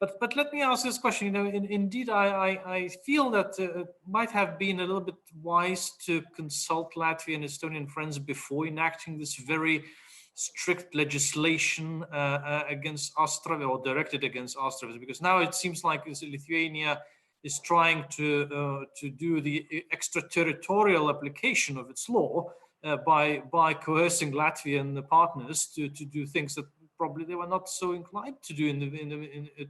But let me ask this question. You know, indeed, I feel that it might have been a little bit wise to consult Latvian and Estonian friends before enacting this very strict legislation against Astravyets, or directed against Astravyets, because now it seems like Lithuania is trying to do the extraterritorial application of its law by coercing Latvian partners to do things that probably they were not so inclined to do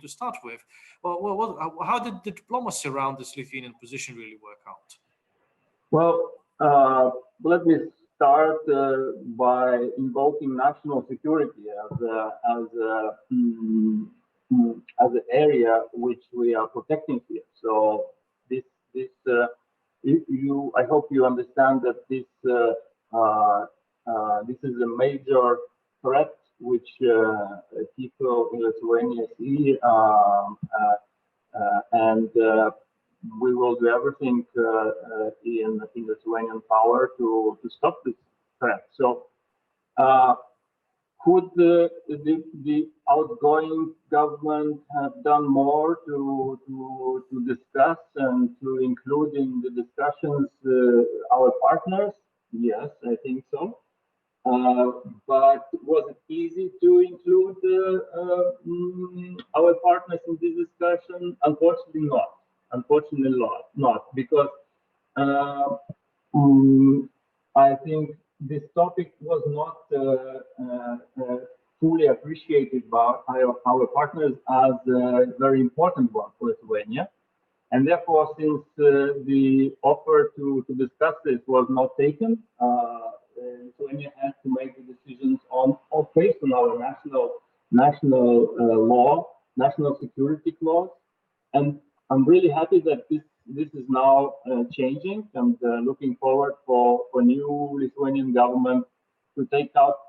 to start with. Well, how did the diplomacy around this Lithuanian position really work out? Well, let me start by invoking national security as an area which we are protecting here. So I hope you understand that this is a major threat which people in Lithuania see, and we will do everything in Lithuanian power to stop this threat. So, could the outgoing government have done more to discuss and to include in the discussions our partners? Yes, I think so. But was it easy to include our partners in this discussion? Unfortunately not. Unfortunately not, because I think this topic was not fully appreciated by our partners as a very important one for Lithuania. And therefore, since the offer to discuss this was not taken, Lithuania has to make the decisions based on our national law, national security clause. And I'm really happy that this is now changing, and looking forward for new Lithuanian government to take up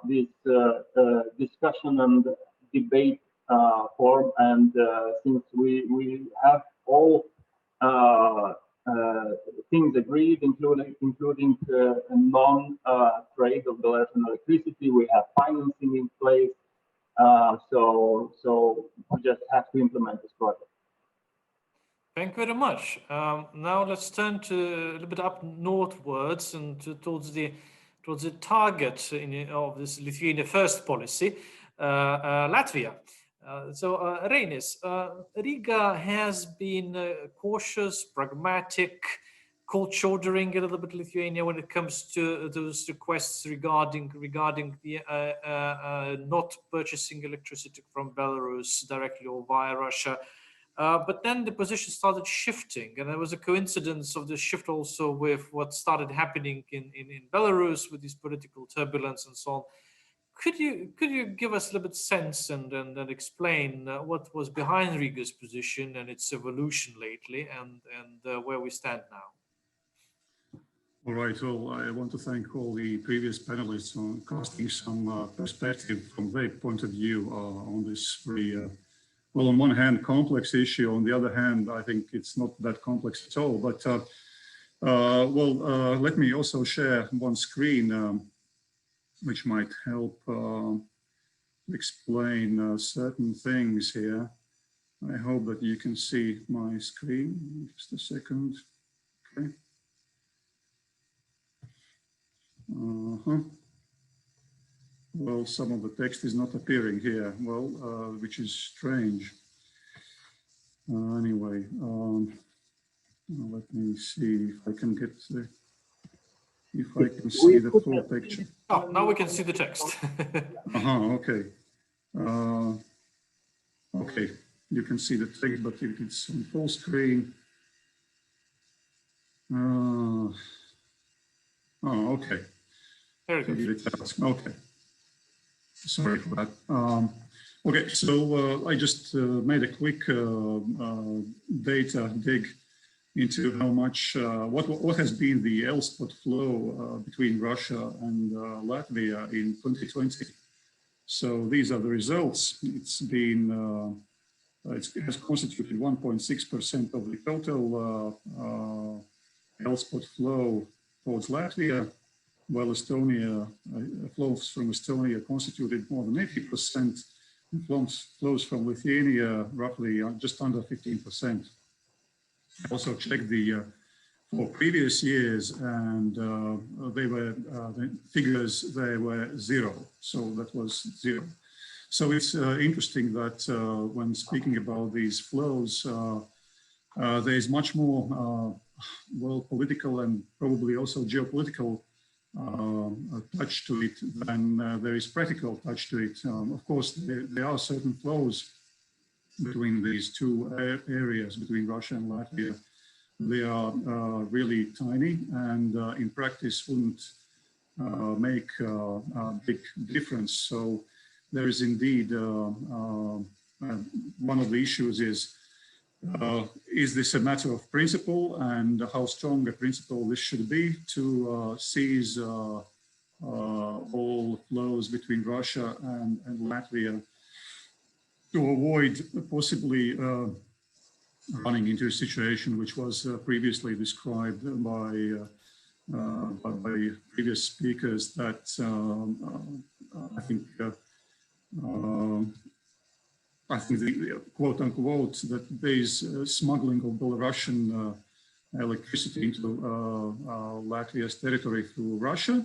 this discussion and debate form. And since we have all things agreed, including non-trade of Belarusian electricity, we have financing in place. So we just have to implement this project. Thank you very much. Now let's turn to a little bit up northwards and towards the target of this Lithuania First policy, Latvia. Reinis, Riga has been cautious, pragmatic, cold shouldering a little bit Lithuania when it comes to those requests regarding the not purchasing electricity from Belarus directly or via Russia. But then the position started shifting, and there was a coincidence of the shift also with what started happening in Belarus with this political turbulence and so on. Could you give us a little bit sense and explain what was behind Riga's position and its evolution lately, and where we stand now? All right. Well, I want to thank all the previous panelists on casting some perspective from their point of view on this very, well, on one hand, complex issue. On the other hand, I think it's not that complex at all. But let me also share one screen, which might help explain certain things here. I hope that you can see my screen. Just a second. Okay. Well, some of the text is not appearing here. Well, which is strange. Anyway, let me see if I can get the. If I can see the full picture. Oh, now we can see the text. Okay. Okay, you can see the text, but if it's on full screen. Okay. Very good. Okay. Sorry for that. Okay, so I just made a quick data dig into how much, what has been the L-spot flow between Russia and Latvia in 2020. So these are the results. It's been, it has constituted 1.6% of the total L-spot flow towards Latvia, while Estonia, flows from Estonia constituted more than 80%, and flows from Lithuania roughly just under 15%. Also checked the for previous years, and they were the figures they were zero, so that was zero. So it's interesting that when speaking about these flows, there is much more well, political and probably also geopolitical touch to it than there is practical touch to it. Of course, there are certain flows between these two areas, between Russia and Latvia. They are really tiny, and in practice wouldn't make a big difference. So there is indeed one of the issues is this a matter of principle, and how strong a principle this should be to seize all flows between Russia and Latvia to avoid possibly running into a situation which was previously described by previous speakers, that I think the quote unquote that there is smuggling of Belarusian electricity into Latvia's territory through Russia,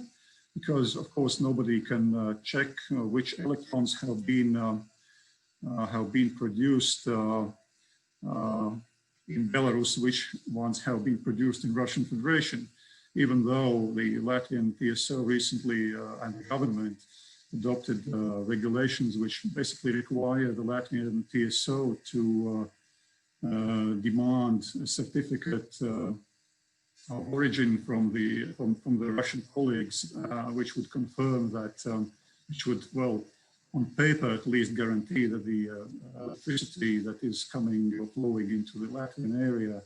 because of course nobody can check which electrons have been produced in Belarus, which ones have been produced in Russian Federation, even though the Latvian TSO recently and the government adopted regulations which basically require the Latvian TSO to demand a certificate of origin from the Russian colleagues, which would confirm that, which would, well, on paper at least guarantee that the electricity that is coming or flowing into the Latvian area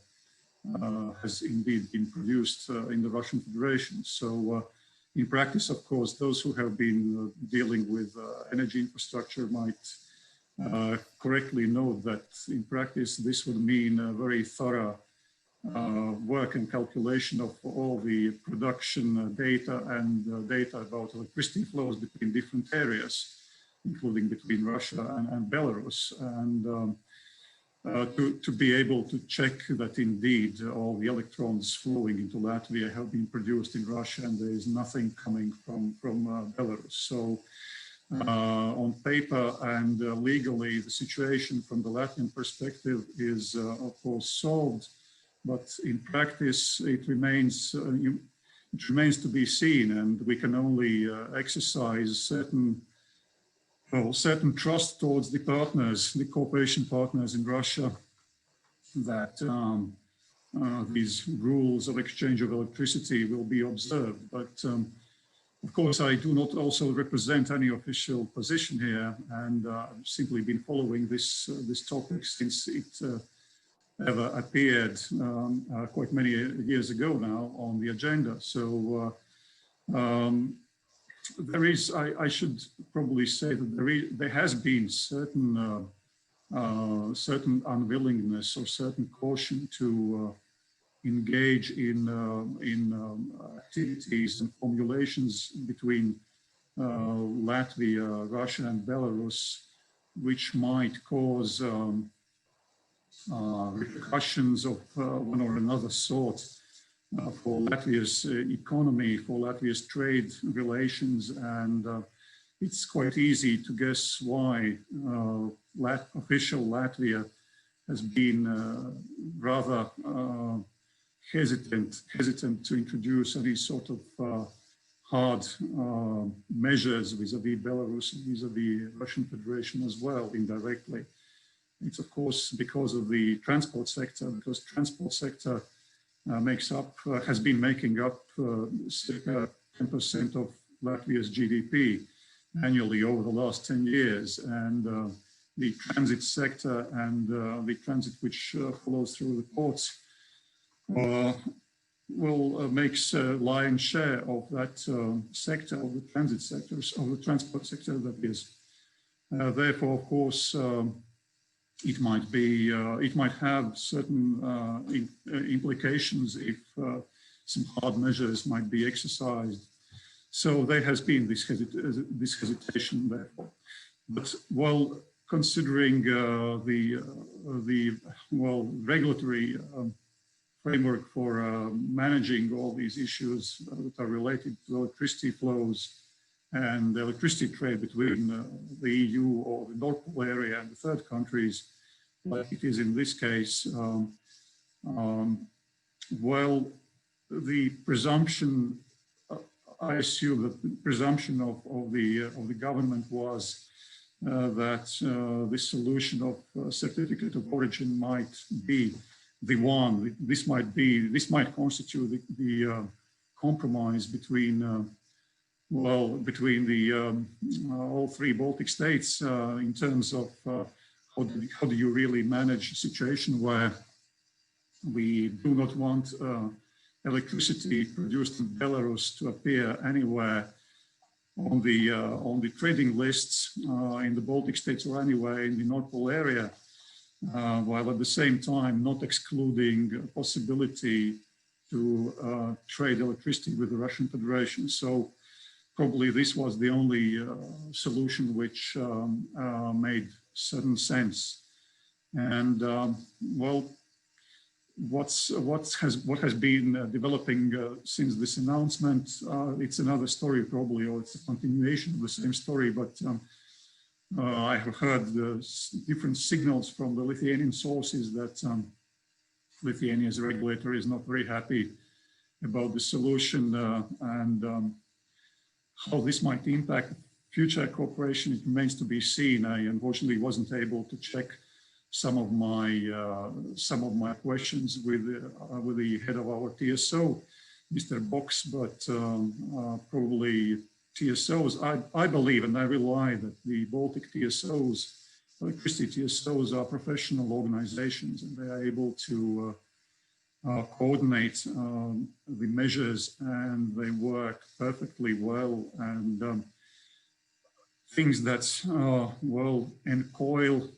has indeed been produced in the Russian Federation. So in practice, of course, those who have been dealing with energy infrastructure might correctly note that in practice, this would mean a very thorough work and calculation of all the production data and data about electricity flows between different areas, including between Russia and Belarus, and to be able to check that indeed all the electrons flowing into Latvia have been produced in Russia and there is nothing coming from Belarus. So On paper and legally, the situation from the Latvian perspective is, of course, solved, but in practice, it remains to be seen, and we can only exercise certain trust towards the partners, the cooperation partners in Russia, that these rules of exchange of electricity will be observed. But of course, I do not also represent any official position here, and I've simply been following this topic since it ever appeared quite many years ago now on the agenda. So there is, I should probably say that there has been certain unwillingness or certain caution to engage in activities and formulations between Latvia, Russia, and Belarus, which might cause repercussions of one or another sort for Latvia's economy, for Latvia's trade relations, and it's quite easy to guess why official Latvia has been rather hesitant to introduce any sort of hard measures vis-a-vis Belarus and vis-a-vis Russian Federation as well, indirectly. It's of course because of the transport sector, because transport sector has been making up circa 10% of Latvia's GDP annually over the last 10 years, and the transit sector and the transit which flows through the ports will makes lion's share of that sector, of the transit sectors, of the transport sector, that is. Therefore, of course, it might have certain implications if some hard measures might be exercised. So there has been this hesitation, therefore. But while considering the regulatory framework for managing all these issues that are related to electricity flows and electricity trade between the EU or the Nord Pool area and the third countries, like it is in this case, well, the presumption, I assume that the presumption of the government was that the solution of certificate of origin might be the one. This might constitute the compromise between all three Baltic states in terms of how do you really manage a situation where we do not want electricity produced in Belarus to appear anywhere on the trading lists in the Baltic states or anywhere in the Nord Pool area, while at the same time not excluding a possibility to trade electricity with the Russian Federation. So probably this was the only solution which made certain sense. And well, what has been developing since this announcement, it's another story probably, or it's a continuation of the same story, but I have heard different signals from the Lithuanian sources that Lithuania's regulator is not very happy about the solution and how this might impact future cooperation. It remains to be seen. I unfortunately wasn't able to check some of my questions with the head of our TSO, Mr. Box, but probably TSOs, I believe and I rely that the Baltic TSOs, electricity TSOs, are professional organizations and they are able to coordinate the measures, and they work perfectly well, and things that will encoil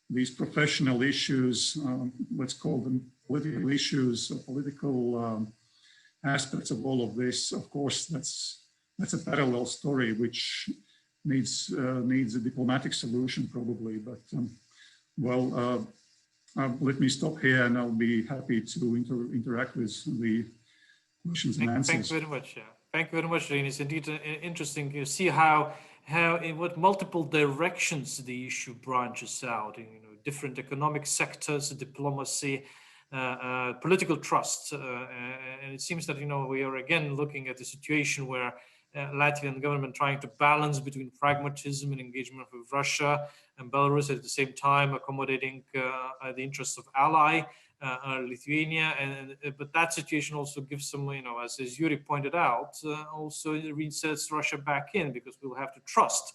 these professional issues, let's call them political issues, or political aspects of all of this. Of course, that's a parallel story which needs a diplomatic solution probably. But well, let me stop here, and I'll be happy to interact with the questions and answers. Thank you very much. Yeah. Thank you very much, Rein. It's indeed interesting. You see how how in what multiple directions the issue branches out in different economic sectors, diplomacy, political trust, and it seems that we are again looking at a situation where Latvian government trying to balance between pragmatism and engagement with Russia and Belarus, at the same time accommodating the interests of ally Lithuania, but that situation also gives some, as Yuri pointed out, also resets Russia back in, because we'll have to trust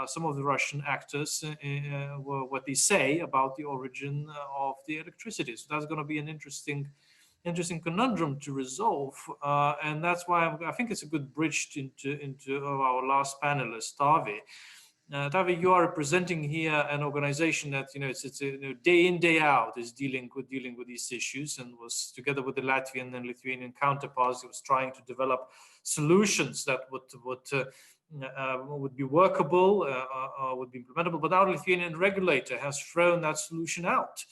some of the Russian actors, what they say about the origin of the electricity. So that's going to be an interesting conundrum to resolve, and that's why I think it's a good bridge into our last panelist, Taavi. Taavi, you are representing here an organization that it's day in, day out is dealing with these issues, and was together with the Latvian and Lithuanian counterparts, it was trying to develop solutions that would be workable, would be implementable. But our Lithuanian regulator has thrown that solution out.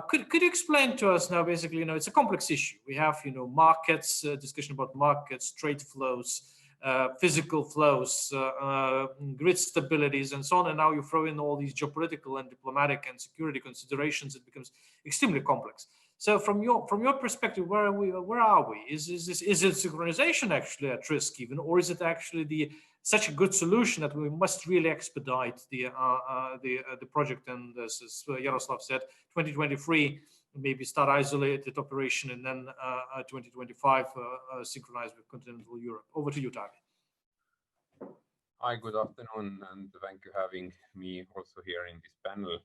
Could you explain to us now? Basically, it's a complex issue. We have markets, discussion about markets, trade flows, physical flows, grid stabilities, and so on. And now you throw in all these geopolitical and diplomatic and security considerations. It becomes extremely complex. So, from your perspective, where are we? Is it synchronization actually at risk even, or is it actually such a good solution that we must really expedite the project? And as Yaroslav said, 2023. Maybe start isolated operation, and then 2025 synchronized with continental Europe. Over to you, Taavi. Hi, good afternoon, and thank you for having me also here in this panel.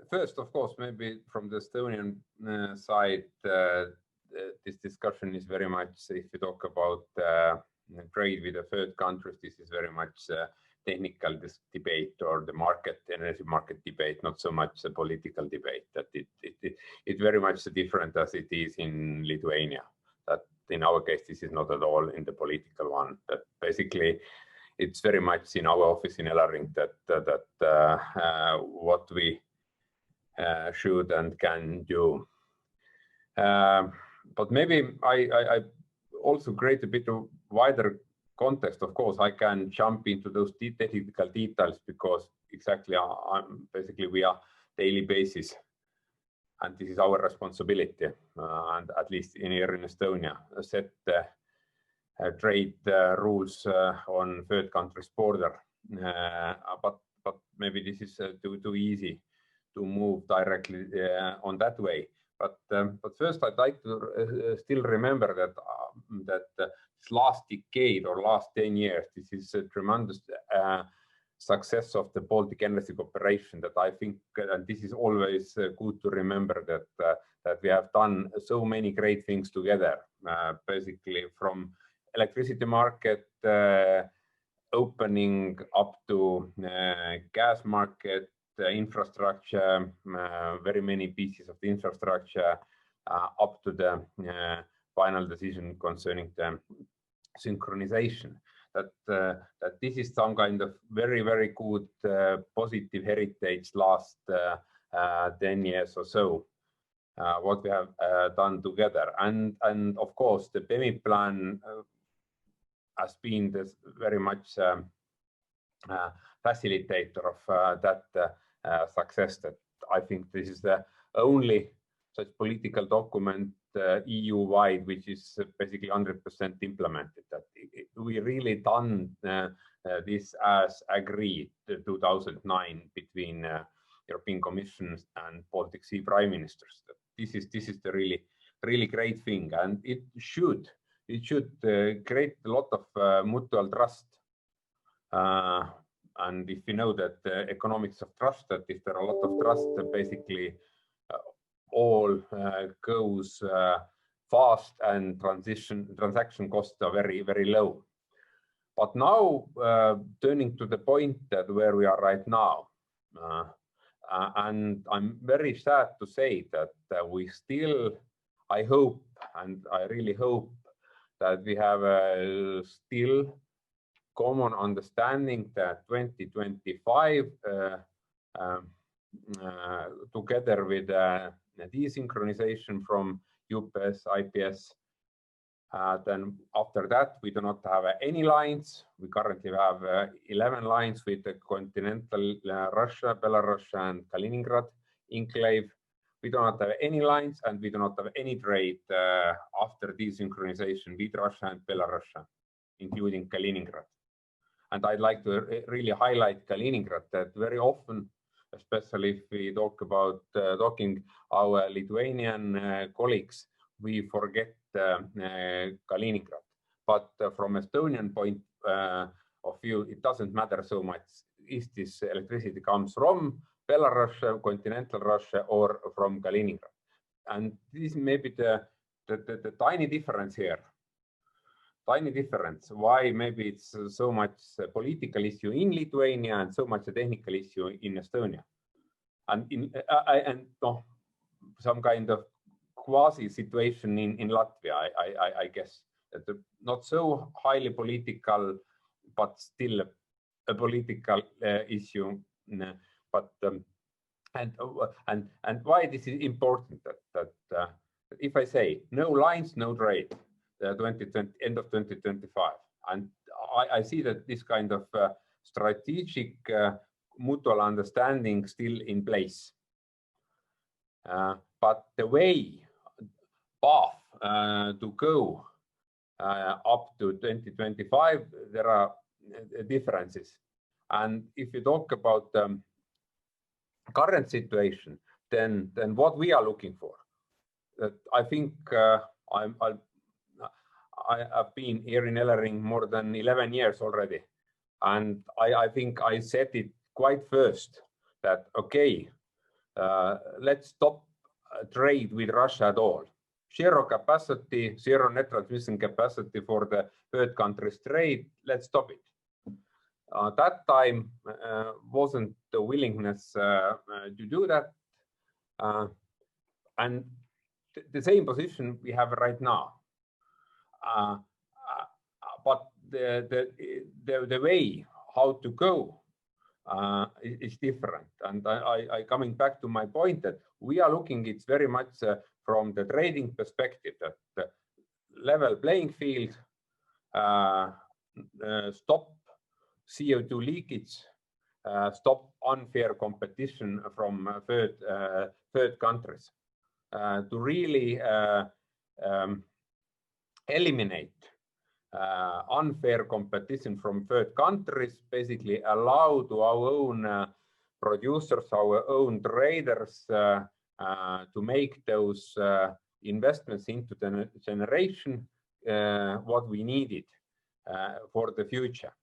First, of course, maybe from the Estonian side, this discussion is very much, if you talk about trade with the third countries, this is very much technical debate, or the energy market debate, not so much a political debate. That it's very much different as it is in Lithuania. That in our case, this is not at all in the political one. That basically, it's very much in our office in Elering that what we should and can do. But maybe I also create a bit of wider context. Of course, I can jump into those technical details, because exactly basically we are daily basis, and this is our responsibility, and at least here in Estonia, set trade rules on third countries' border. But maybe this is too easy to move directly on that way. But first, I'd like to still remember that this last decade or last 10 years, this is a tremendous success of the Baltic energy cooperation. That I think, and this is always good to remember, that we have done so many great things together. Basically, from electricity market opening up to gas market, infrastructure, very many pieces of the infrastructure, up to the final decision concerning the synchronization. That this is some kind of very, very good positive heritage last 10 years or so, what we have done together. And of course, the PEMI plan has been this very much facilitator of that success. That I think this is the only such political document EU-wide which is basically 100% implemented. That we really done this as agreed in 2009 between European Commission and Baltic Sea Prime Ministers. This is the really great thing, and it should create a lot of mutual trust. And if you know that the economics of trust, that if there are a lot of trust, basically all goes fast, and transaction costs are very, very low. But now turning to the point that where we are right now, and I'm very sad to say that we still, I hope, and I really hope that we have still common understanding that 2025, together with desynchronization from UPS, IPS, Then after that, we do not have any lines. We currently have 11 lines with the continental Russia, Belarus, and Kaliningrad enclave. We do not have any lines, and we do not have any trade after desynchronization with Russia and Belarus, including Kaliningrad. And I'd like to really highlight Kaliningrad, that very often, especially if we talk about talking our Lithuanian colleagues, we forget Kaliningrad. But from Estonian point of view, it doesn't matter so much if this electricity comes from Belarus, continental Russia, or from Kaliningrad. And this may be the tiny difference here. Tiny difference. Why maybe it's so much a political issue in Lithuania and so much a technical issue in Estonia, and some kind of quasi situation in Latvia. I guess that not so highly political, but still a political issue. But and why this is important? That if I say no lines, no trade. 2020, end of 2025, and I see that this kind of strategic mutual understanding still in place, but the way path to go up to 2025, there are differences. And if you talk about current situation, then what we are looking for, I think I have been here in Elering more than 11 years already. And I think I said it quite first that, okay, let's stop trade with Russia at all. Zero capacity, zero net transmission capacity for the third countries trade, let's stop it. That time wasn't the willingness to do that. And the same position we have right now. But the way how to go is different. And I coming back to my point that we are looking it's very much from the trading perspective, that the level playing field, stop CO2 leakage, stop unfair competition from third countries, to really eliminate unfair competition from third countries, basically allow to our own producers, our own traders to make those investments into the generation what we needed for the future.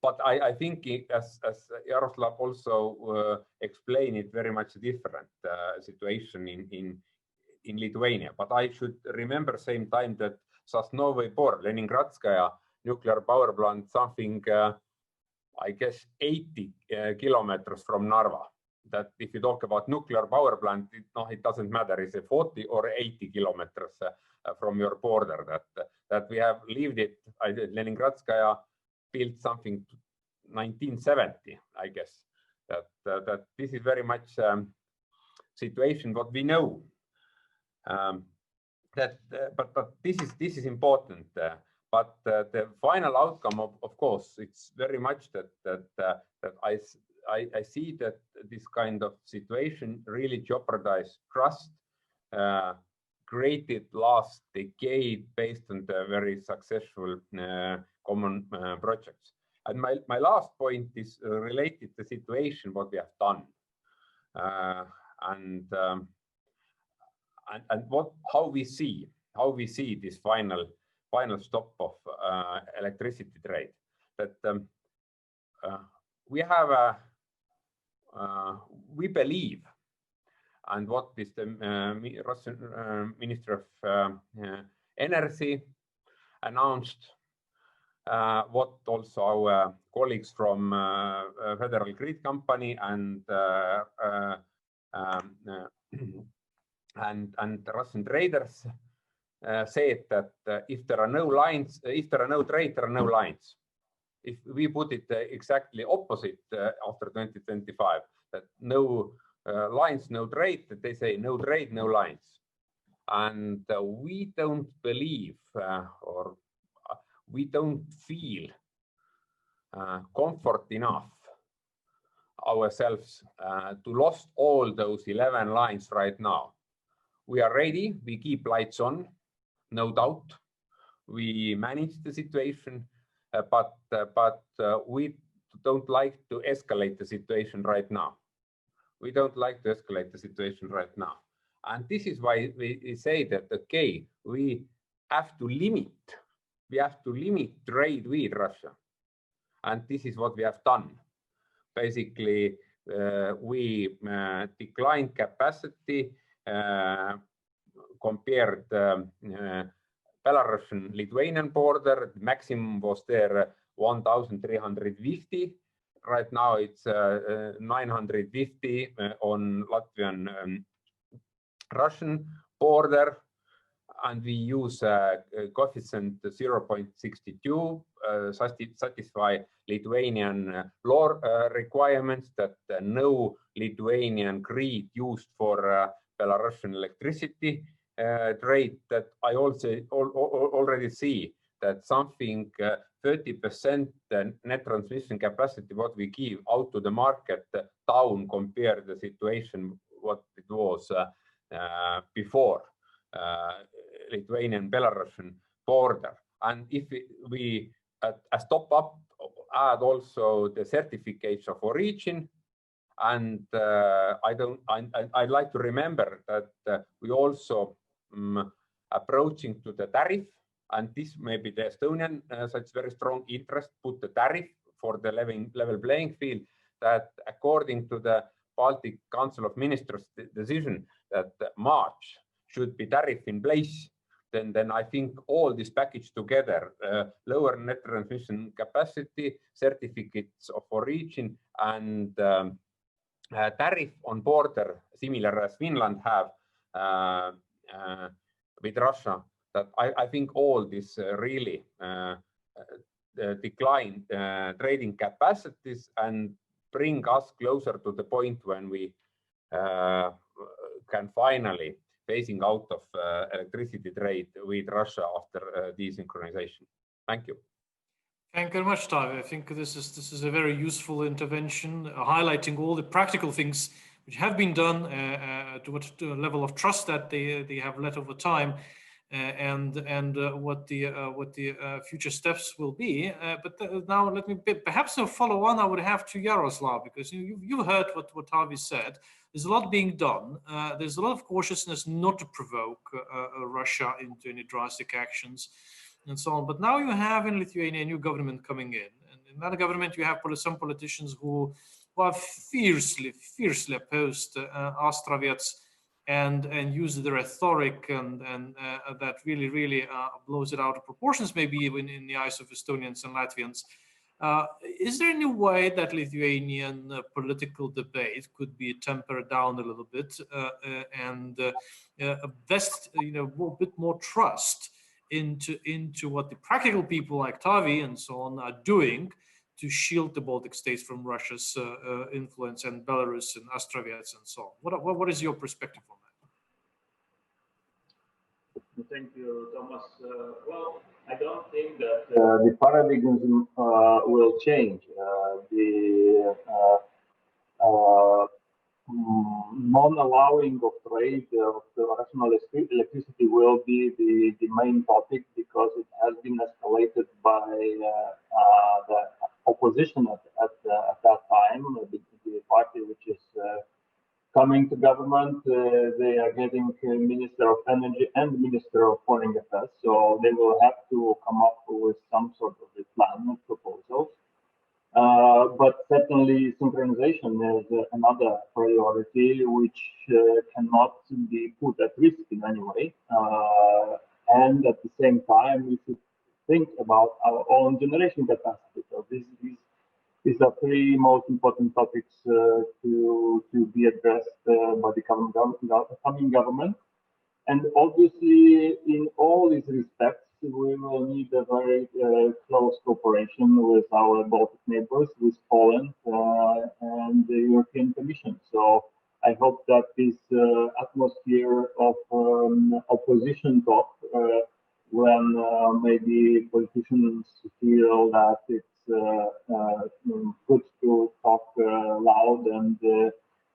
But I think as Jaroslav also explained it, very much different situation in Lithuania. But I should remember same time that Sosnovyy Bor, Leningradskaya nuclear power plant, something I guess 80 kilometers from Narva. That if you talk about nuclear power plant, it doesn't matter is it 40 or 80 kilometers from your border. That we have lived it. Leningradskaya built something 1970, I guess. That this is very much situation what we know. But this is important. But the final outcome, of course, it's very much that I see that this kind of situation really jeopardized trust created last decade based on the very successful common projects. And my last point is related to the situation what we have done, and how we see this final stop of electricity trade. That we have we believe, and what is the Russian Minister of Energy announced, what also our colleagues from Federal Grid Company and Russian traders said that if there are no lines, if there are no trade, there are no lines. If we put it exactly opposite after 2025, that no lines, no trade, that they say no trade, no lines. And we don't believe or we don't feel comfort enough ourselves to lose all those 11 lines right now. We are ready, we keep lights on, no doubt. We manage the situation, but we don't like to escalate the situation right now. We don't like to escalate the situation right now. And this is why we say that, okay, we have to limit trade with Russia. And this is what we have done. Basically, we declined capacity compared Belarusian-Lithuanian border. The maximum was there 1,350. Right now it's 950 on Latvian-Russian border, and we use coefficient 0.62 satisfy Lithuanian law requirements that no Lithuanian grid used for Belarusian electricity trade. That I also already see that something 30% net transmission capacity what we give out to the market down compared to the situation what it was before Lithuanian-Belarusian border. And if we as top up add also the certificates of origin, and I'd like to remember that we also approaching to the tariff, and this may be the Estonian such very strong interest, put the tariff for the level playing field, that according to the Baltic Council of Ministers decision that March should be tariff in place, then I think all this package together, lower net transmission capacity, certificates of origin, and tariff on border, similar as Finland have with Russia, that I think all this really decline trading capacities and bring us closer to the point when we can finally phasing out of electricity trade with Russia after desynchronization. Thank you. Thank you very much, Taavi. I think this is a very useful intervention, highlighting all the practical things which have been done to a level of trust that they have led over time, and what the future steps will be. But now let me perhaps a follow on I would have to Yaroslav, because you heard what Taavi said. There's a lot being done. There's a lot of cautiousness not to provoke Russia into any drastic actions and so on. But now you have in Lithuania a new government coming in. And in that government, you have some politicians who are fiercely opposed Astravyets and use the rhetoric and that really blows it out of proportions, maybe even in the eyes of Estonians and Latvians. Is there any way that Lithuanian political debate could be tempered down a little bit and invest, a bit more trust into what the practical people like Taavi and so on are doing to shield the Baltic states from Russia's influence, and Belarus and Astravyets and so on? What is your perspective on that? Thank you, Thomas. Well, I don't think that the paradigm will change. The non-allowing of trade of the Russian electricity will be the main topic, because it has been escalated by the opposition at that time, the party which is coming to government. They are getting Minister of Energy and Minister of Foreign Affairs, so they will have to come up with some sort of a plan and proposals. But certainly synchronization is another priority which cannot be put at risk in any way. And at the same time, we should think about our own generation capacity. So these are three most important topics to be addressed by the coming government. And obviously, in all these respects, we will need a very close cooperation with our Baltic neighbors, with Poland and the European Commission. So I hope that this atmosphere of an opposition talk when maybe politicians feel that it's good to talk loud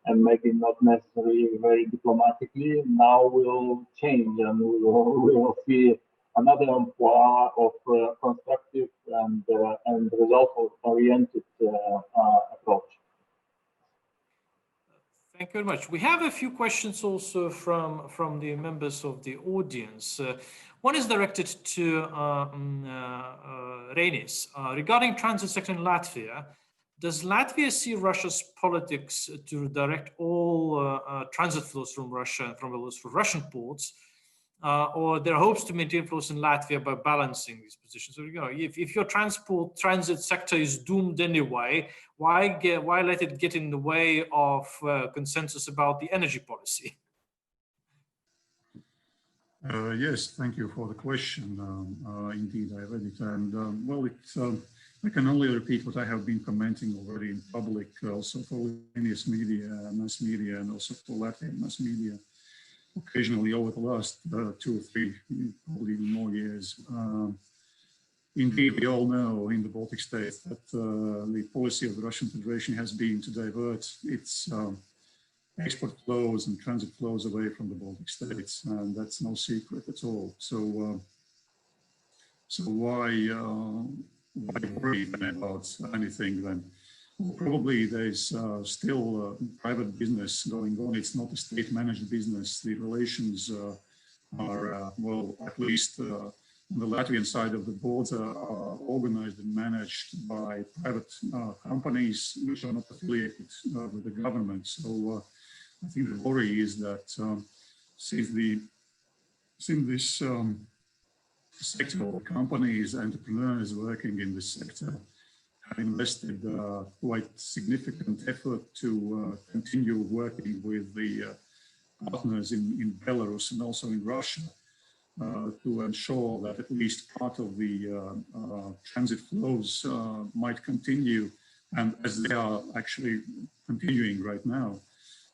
and maybe not necessarily very diplomatically. Now will change, and we will see another amplitude of constructive and result-oriented approach. Thank you very much. We have a few questions also from the members of the audience. One is directed to Reinis. Regarding transit sector in Latvia, does Latvia see Russia's politics to direct all transit flows from Russia and from Belarus for Russian ports, or their hopes to maintain flows in Latvia by balancing these positions? So, you know, if your transit sector is doomed anyway, why let it get in the way of consensus about the energy policy? Yes, thank you for the question. Indeed, I read it, and well, I can only repeat what I have been commenting already in public, also for Lithuanian media, mass media, and also for Latvian mass media, occasionally over the last 2 or 3, probably even more years. Indeed, we all know in the Baltic states that the policy of the Russian Federation has been to divert its export flows and transit flows away from the Baltic states, and that's no secret at all. So, why worry about anything then? Well, probably there's still private business going on. It's not a state-managed business. The relations are, well, at least on the Latvian side of the border, are organized and managed by private companies which are not affiliated with the government. So I think the worry is that since this sector of companies, entrepreneurs working in this sector have invested quite significant effort to continue working with the partners in Belarus and also in Russia to ensure that at least part of the transit flows might continue, and as they are actually continuing right now,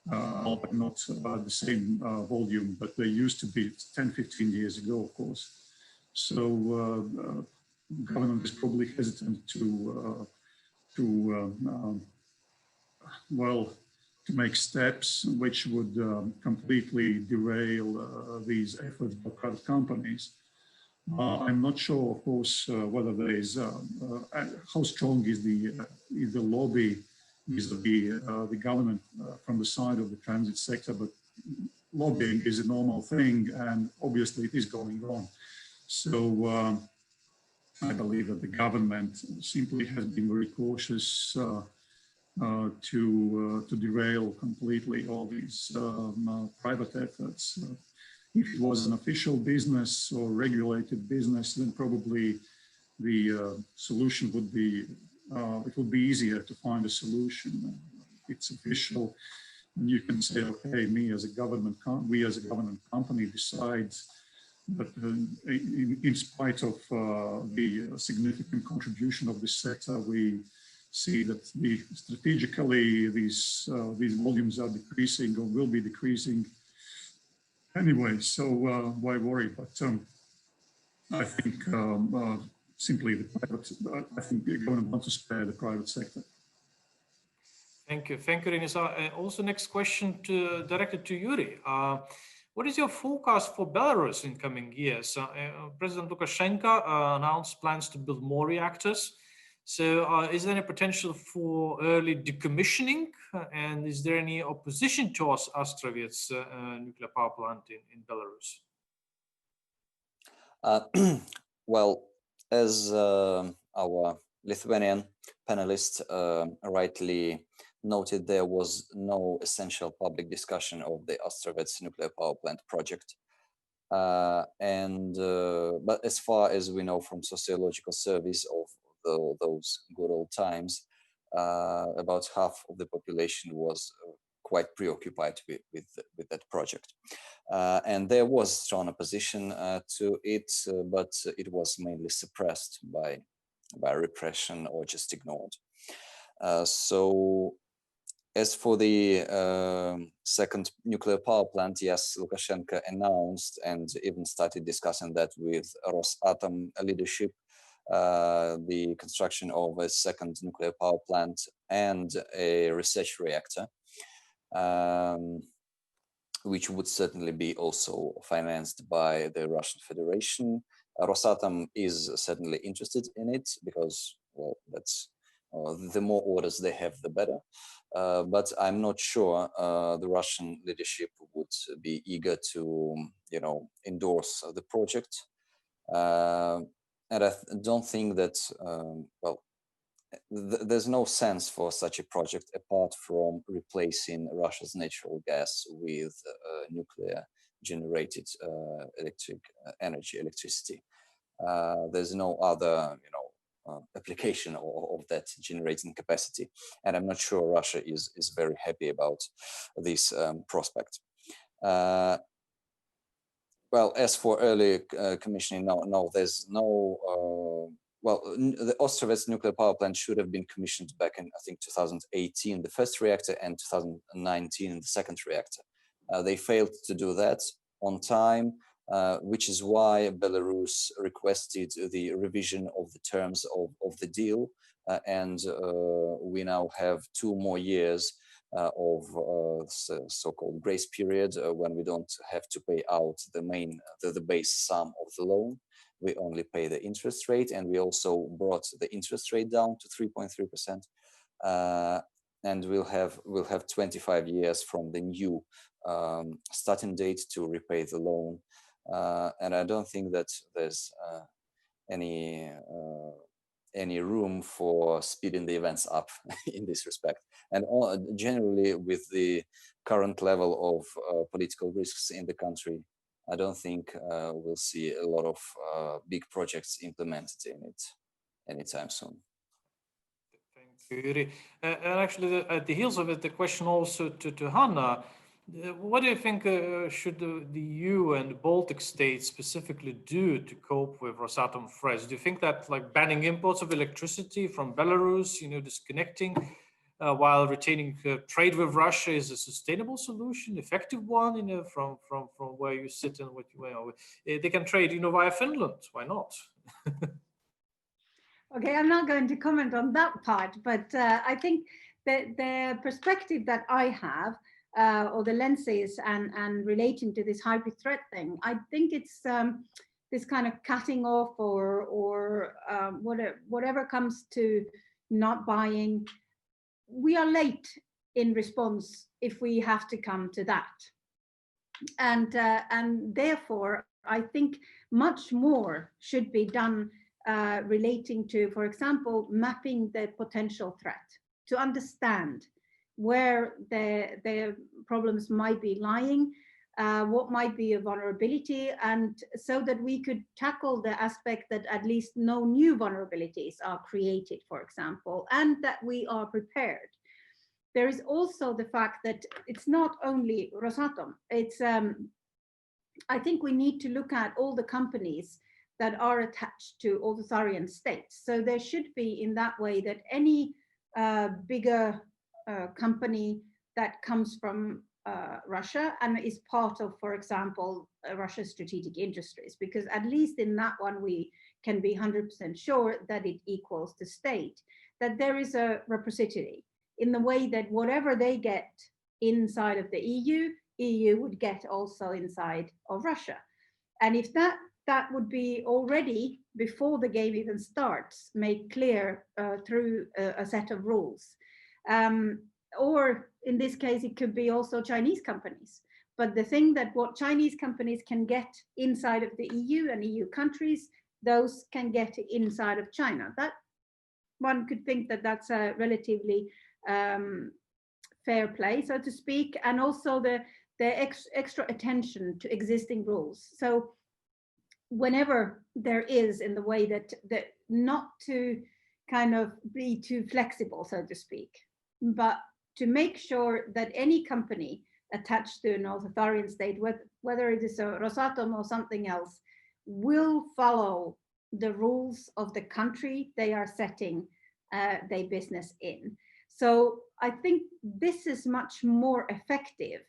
but not the same volume, but they used to be 10, 15 years ago, of course. So government is probably hesitant to make steps which would completely derail these efforts by private companies. I'm not sure, of course, whether there is how strong is the lobby vis-a-vis the government from the side of the transit sector, but lobbying is a normal thing, and obviously it is going on. So I believe that the government simply has been very cautious to derail completely all these private efforts. If it was an official business or regulated business, then probably the solution would be, it would be easier to find a solution. It's official, and you can say, okay, we as a government company decides. But in spite of the significant contribution of this sector, we see that strategically these volumes are decreasing or will be decreasing anyway. So why worry? But I think simply the private. I think we're going to want to spare the private sector. Thank you, Reinis. Also, next question directed to Yuri. What is your forecast for Belarus in coming years? President Lukashenko announced plans to build more reactors. So is there any potential for early decommissioning? And is there any opposition to Astravyets Nuclear Power Plant in Belarus? Well, as our Lithuanian panelist rightly noted, there was no essential public discussion of the Astravyets Nuclear Power Plant project. But as far as we know from sociological surveys of those good old times, about half of the population was quite preoccupied with that project. And there was strong opposition to it, but it was mainly suppressed by repression or just ignored. So As for the second nuclear power plant, yes, Lukashenko announced and even started discussing that with Rosatom leadership, the construction of a second nuclear power plant and a research reactor, which would certainly be also financed by the Russian Federation. Rosatom is certainly interested in it because, well, that's the more orders they have, the better. But I'm not sure the Russian leadership would be eager to, endorse the project. And I don't think that, there's no sense for such a project apart from replacing Russia's natural gas with nuclear generated electricity. There's no other, application of that generating capacity, and I'm not sure Russia is very happy about this prospect. Well, as for early commissioning, no, there's no. Well, the Astravyets Nuclear Power Plant should have been commissioned back in, I think, 2018, the first reactor, and 2019, the second reactor. They failed to do that on time, which is why Belarus requested the revision of the terms of the deal. And we now have 2 more years of so-called grace period when we don't have to pay out the base sum of the loan. We only pay the interest rate, and we also brought the interest rate down to 3.3%. And we'll have 25 years from the new starting date to repay the loan. And I don't think that there's any room for speeding the events up in this respect. And generally, with the current level of political risks in the country, I don't think we'll see a lot of big projects implemented in it anytime soon. Thank you, Yuri. And actually, at the heels of it, the question also to Hanna, what do you think should the EU and the Baltic states specifically do to cope with Rosatom threats? Do you think that like banning imports of electricity from Belarus, disconnecting while retaining trade with Russia is a sustainable solution, effective one, from where you sit and what they can trade, via Finland? Why not? Okay, I'm not going to comment on that part, but I think that the perspective that I have, or the lenses and relating to this hybrid threat thing, I think it's this kind of cutting off or whatever comes to not buying. We are late in response if we have to come to that, and therefore I think much more should be done relating to, for example, mapping the potential threat to understand where the problems might be lying, what might be a vulnerability, and so that we could tackle the aspect that at least no new vulnerabilities are created, for example, and that we are prepared. There is also the fact that it's not only Rosatom. It's I think we need to look at all the companies that are attached to authoritarian states. So there should be, in that way, that any bigger company that comes from Russia and is part of, for example, Russia's strategic industries, because at least in that one we can be 100% sure that it equals the state, that there is a reciprocity in the way that whatever they get inside of the EU would get also inside of Russia. And if that would be already, before the game even starts, made clear through a set of rules. Or in this case, it could be also Chinese companies. But the thing that what Chinese companies can get inside of the EU and EU countries, those can get inside of China. That one could think that that's a relatively fair play, so to speak, and also the extra attention to existing rules. So whenever there is, in the way that not to kind of be too flexible, so to speak, but to make sure that any company attached to an authoritarian state, whether it is a Rosatom or something else, will follow the rules of the country they are setting their business in. So I think this is much more effective.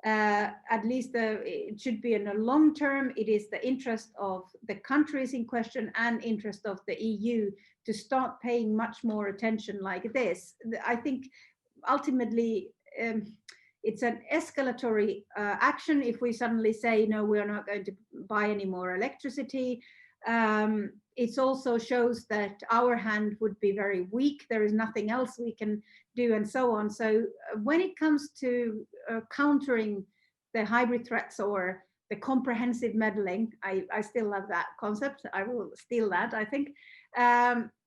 At least it should be in the long term. It is the interest of the countries in question and interest of the EU to start paying much more attention like this. I think ultimately it's an escalatory action if we suddenly say, no, we are not going to buy any more electricity. It also shows that our hand would be very weak. There is nothing else we can do and so on. So when it comes to countering the hybrid threats or the comprehensive meddling, I still love that concept. I will steal that, I think,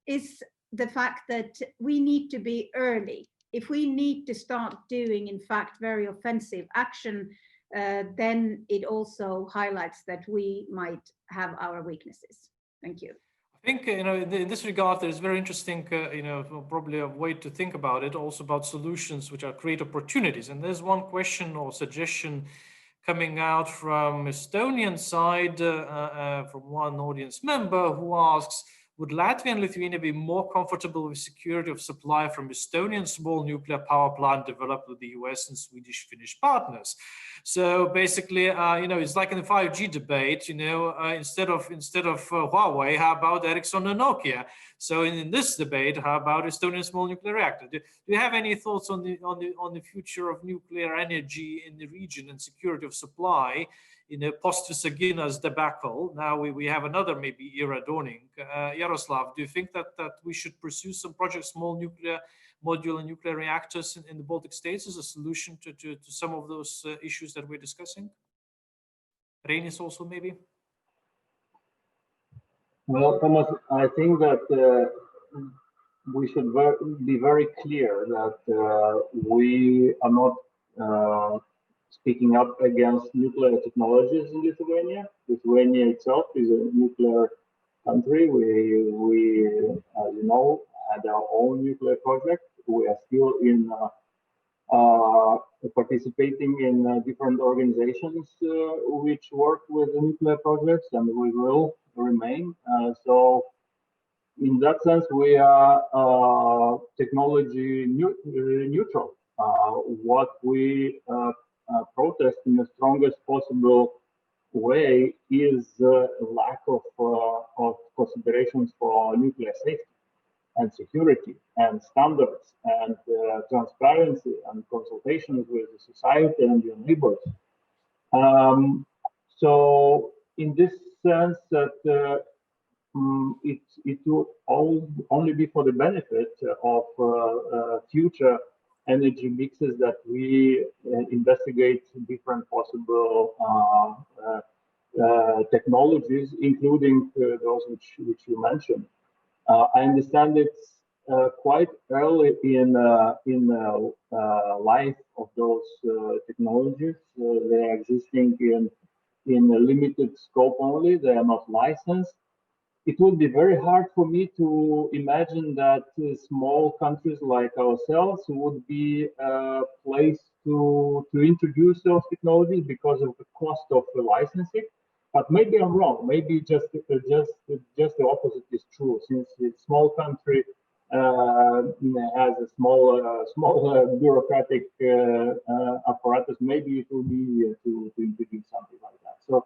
is the fact that we need to be early. If we need to start doing, in fact, very offensive action, then it also highlights that we might have our weaknesses. Thank you. I think, in this regard, there's very interesting, probably a way to think about it, also about solutions which are create opportunities. And there's one question or suggestion coming out from Estonian side, from one audience member who asks, would Latvia and Lithuania be more comfortable with security of supply from Estonian small nuclear power plant developed with the US and Swedish-Finnish partners? So basically, it's like in the 5G debate, instead of Huawei, how about Ericsson and Nokia? So in this debate, how about Estonian small nuclear reactor? Do you have any thoughts on the future of nuclear energy in the region and security of supply? Post-Visagina's debacle, now we have another maybe era dawning. Yaroslav, do you think that we should pursue some projects, small nuclear module and nuclear reactors in the Baltic states as a solution to some of those issues that we're discussing? Reinis also maybe? Well, Thomas, I think that we should be very clear that we are not speaking up against nuclear technologies in Lithuania. Lithuania itself is a nuclear country. We as you know, had our own nuclear project. We are still in participating in different organizations which work with the nuclear projects, and we will remain. So in that sense, we are technology neutral. What we protest in the strongest possible way is lack of considerations for nuclear safety and security and standards and transparency and consultations with the society and your neighbors. So in this sense that it will only be for the benefit of future energy mixes that we investigate different possible technologies, including those which you mentioned. I understand it's quite early in life of those technologies. They are existing in a limited scope only. They are not licensed. It would be very hard for me to imagine that small countries like ourselves would be placed to introduce those technologies because of the cost of the licensing. But maybe I'm wrong. Maybe just the opposite is true. Since a small country has a small bureaucratic apparatus, maybe it will be easier to introduce something like that. So.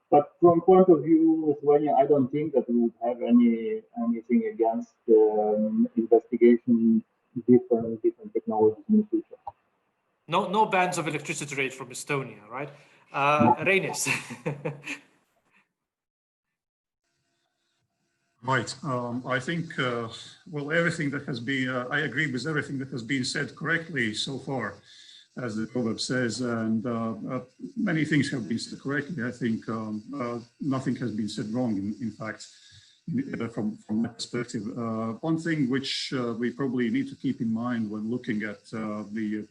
But from point of view, Lithuania, I don't think that we would have anything against investigation different technologies in the future. No bans of electricity rates from Estonia, right? Reinis. Right. I think, well, everything that has been, I agree with everything that has been said correctly so far, as the proverb says, and many things have been said correctly. I think nothing has been said wrong, in fact, from my perspective. One thing which we probably need to keep in mind when looking at the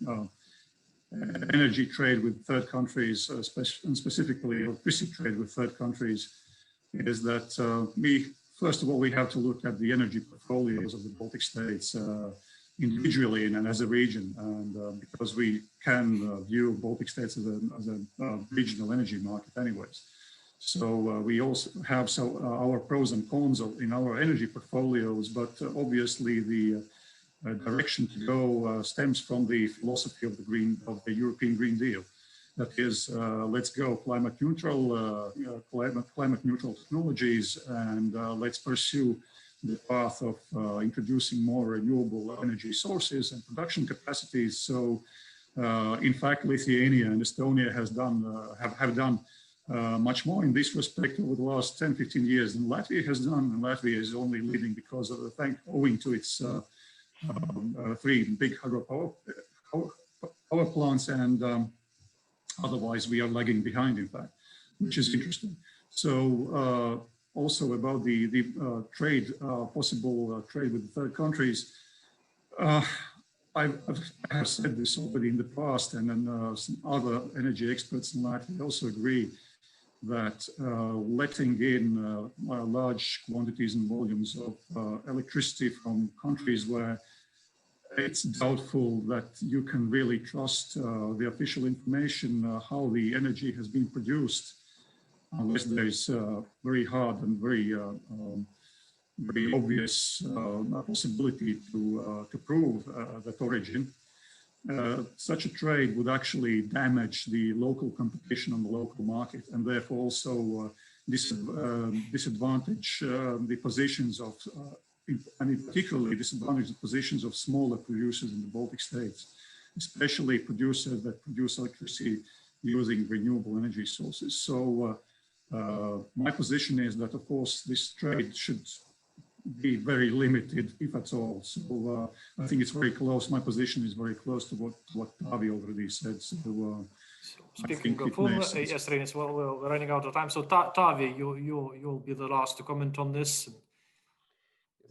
energy trade with third countries, and specifically electricity trade with third countries, is that first of all, we have to look at the energy portfolios of the Baltic states individually and as a region, and because we can view Baltic states as a regional energy market anyways. So we also have our pros and cons in our energy portfolios, but obviously the direction to go stems from the philosophy of the European Green Deal. That is, let's go climate neutral technologies, and let's pursue the path of introducing more renewable energy sources and production capacities. So, in fact, Lithuania and Estonia have done much more in this respect over the last 10-15 years than Latvia has done, and Latvia is only leading because of owing to its 3 big hydropower power plants, and otherwise we are lagging behind, in fact, which is interesting. So also about the trade, possible trade with the third countries, I have said this already in the past, and then some other energy experts in Latvia also agree that letting in large quantities and volumes of electricity from countries where it's doubtful that you can really trust the official information, how the energy has been produced, unless there is very hard and very obvious possibility to prove that origin. Such a trade would actually damage the local competition on the local market, and therefore also disadvantage the positions of, and particularly disadvantage the positions of smaller producers in the Baltic states, especially producers that produce electricity using renewable energy sources. So my position is that, of course, this trade should be very limited, if at all. So I think it's very close. My position is very close to what Tavi already said. So, speaking of whom, yes, Reinis, well, we're running out of time. So Tavi, you'll be the last to comment on this.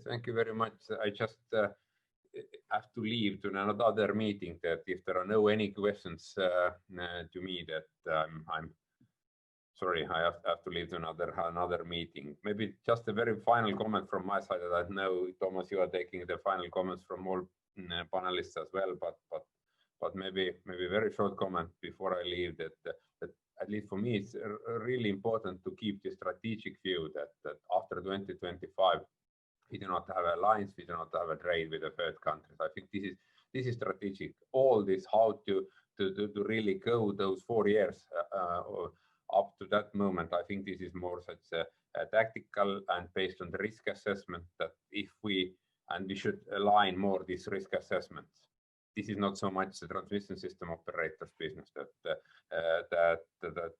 Thank you very much. I just have to leave to another meeting. That if there are no any questions to me, that I'm sorry, I have to leave to another meeting. Maybe just a very final comment from my side. That I know, Thomas, you are taking the final comments from all panelists as well, but maybe very short comment before I leave. That at least for me, it's really important to keep the strategic view that after 2025, we do not have alliance, we do not have a trade with the third countries. I think this is strategic. All this, how to really go those 4 years up to that moment, I think this is more such a tactical and based on the risk assessment, that if we should align more these risk assessments. This is not so much the transmission system operators business, that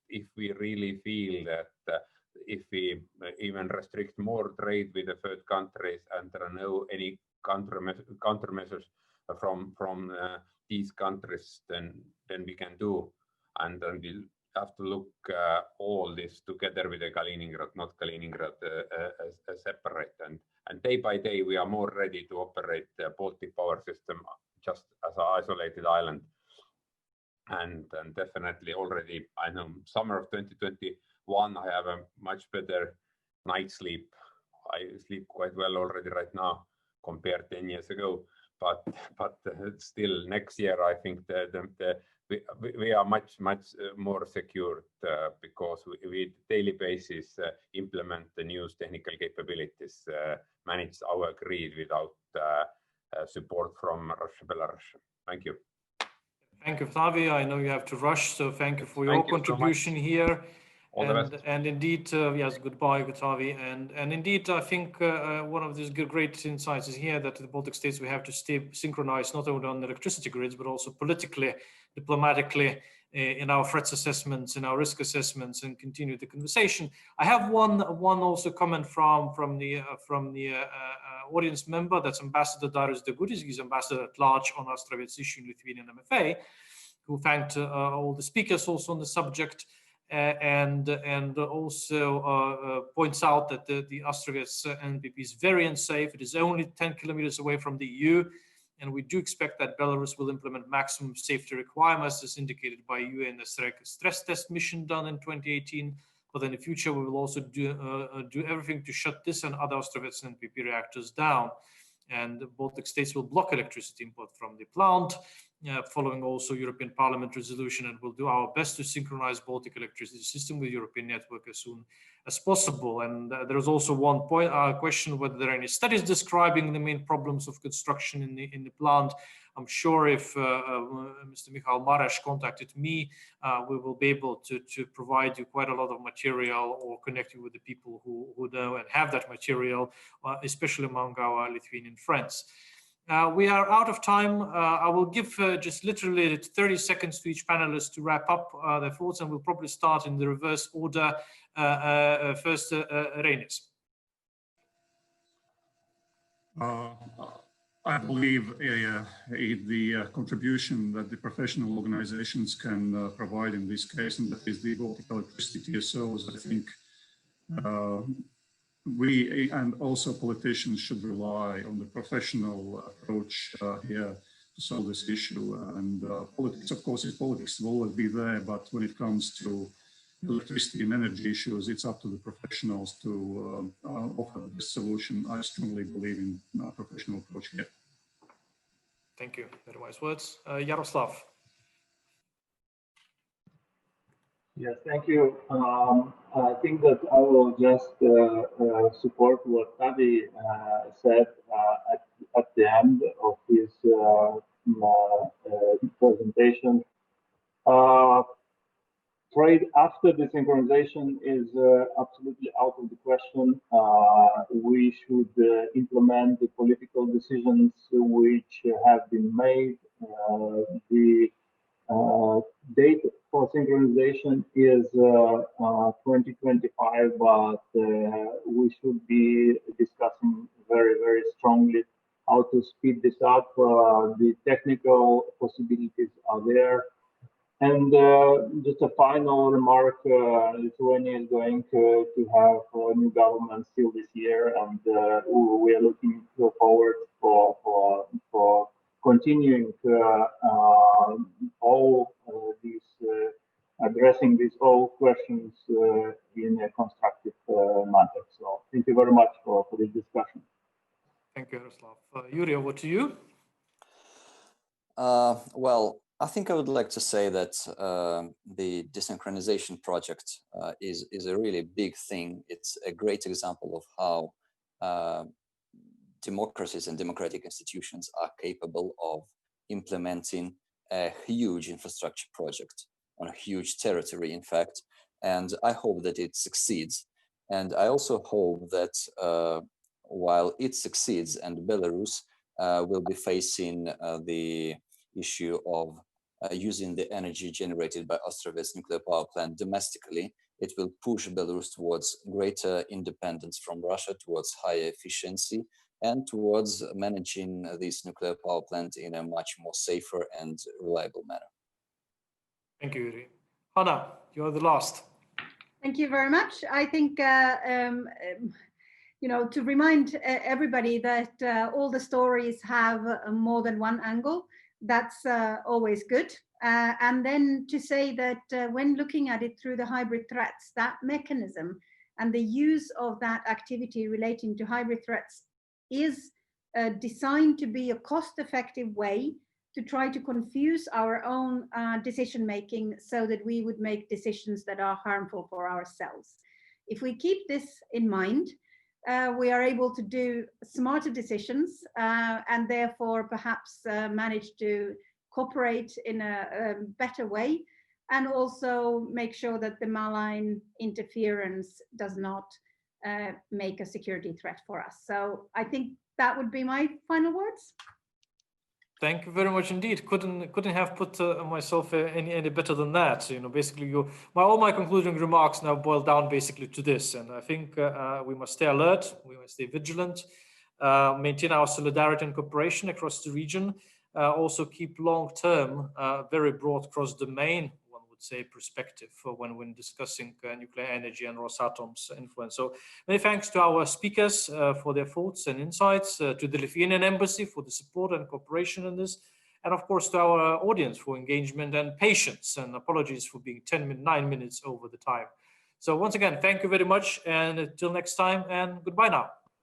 if we really feel that if we even restrict more trade with the third countries and there are no any countermeasures from these countries, then we can do, and then we'll have to look all this together with the Kaliningrad, not Kaliningrad as separate. And day by day, we are more ready to operate the Baltic power system just as an isolated island. And definitely already, I know summer of 2021, I have a much better night's sleep. I sleep quite well already right now compared 10 years ago. But still next year, I think we are much more secured because we daily basis implement the new technical capabilities, manage our grid without support from Russia, Belarus. Thank you. Thank you, Tavi. I know you have to rush, so thank you for your contribution here. And indeed, yes, goodbye, Tavi. And indeed, I think one of these great insights is here that the Baltic states, we have to stay synchronized not only on the electricity grids, but also politically, diplomatically, in our threats assessments, in our risk assessments, and continue the conversation. I have one also comment from the audience member. That's Ambassador Darius Degutis. He's ambassador at large on Astravyets issue in Lithuanian MFA, who thanked all the speakers also on the subject. And also points out that the Astravyets NPP is very unsafe. It is only 10 kilometers away from the EU, and we do expect that Belarus will implement maximum safety requirements as indicated by UN stress test mission done in 2018. But in the future, we will also do everything to shut this and other Astravyets NPP reactors down. And the Baltic states will block electricity import from the plant. following also European Parliament resolution, and we'll do our best to synchronize Baltic electricity system with European network as soon as possible. And there is also one point, question whether there are any studies describing the main problems of construction in the plant. I'm sure if Mr. Michal Mares contacted me, we will be able to provide you quite a lot of material or connect you with the people who know and have that material, especially among our Lithuanian friends. We are out of time. I will give just literally 30 seconds to each panelist to wrap up their thoughts, and we'll probably start in the reverse order. First, Reinis. I believe the contribution that the professional organizations can provide in this case, and that is the Baltic electricity TSOs, I think we and also politicians should rely on the professional approach here to solve this issue. And politics, of course, politics will always be there, but when it comes to electricity and energy issues, it's up to the professionals to offer this solution. I strongly believe in a professional approach here. Thank you. Very wise words. Yaroslav. Yes, thank you. I think that I will just support what Tavi said at the end of his presentation. Trade after desynchronization is absolutely out of the question. We should implement the political decisions which have been made. The date for synchronization is 2025, but we should be discussing very, very strongly how to speed this up. The technical possibilities are there. And just a final remark, Lithuania is going to have a new government still this year, and we are looking forward for continuing all these, addressing these all questions in a constructive manner. So thank you very much for this discussion. Thank you, Yaroslav. Yuri, over to you. Well, I think I would like to say that the desynchronization project is a really big thing. It's a great example of how democracies and democratic institutions are capable of implementing a huge infrastructure project on a huge territory, in fact. And I hope that it succeeds. And I also hope that while it succeeds and Belarus will be facing the issue of using the energy generated by Astravyets Nuclear Power Plant domestically, it will push Belarus towards greater independence from Russia, towards higher efficiency, and towards managing this nuclear power plant in a much more safer and reliable manner. Thank you, Yuri. Hanna, you're the last. Thank you very much. I think, you know, to remind everybody that all the stories have more than one angle. That's always good. And then to say that when looking at it through the hybrid threats, that mechanism and the use of that activity relating to hybrid threats is designed to be a cost-effective way to try to confuse our own decision-making so that we would make decisions that are harmful for ourselves. If we keep this in mind, we are able to do smarter decisions and therefore perhaps manage to cooperate in a better way, and also make sure that the malign interference does not make a security threat for us. So I think that would be my final words. Thank you very much indeed. Couldn't have put myself any better than that. You know, basically, all my concluding remarks now boil down basically to this. And I think we must stay alert, we must stay vigilant, maintain our solidarity and cooperation across the region. Also keep long-term, very broad cross-domain, one would say, perspective when discussing nuclear energy and Rosatom's influence. So many thanks to our speakers for their thoughts and insights, to the Lithuanian Embassy for the support and cooperation in this, and of course to our audience for engagement and patience, and apologies for being 9 minutes over the time. So once again, thank you very much, and until next time, and goodbye now.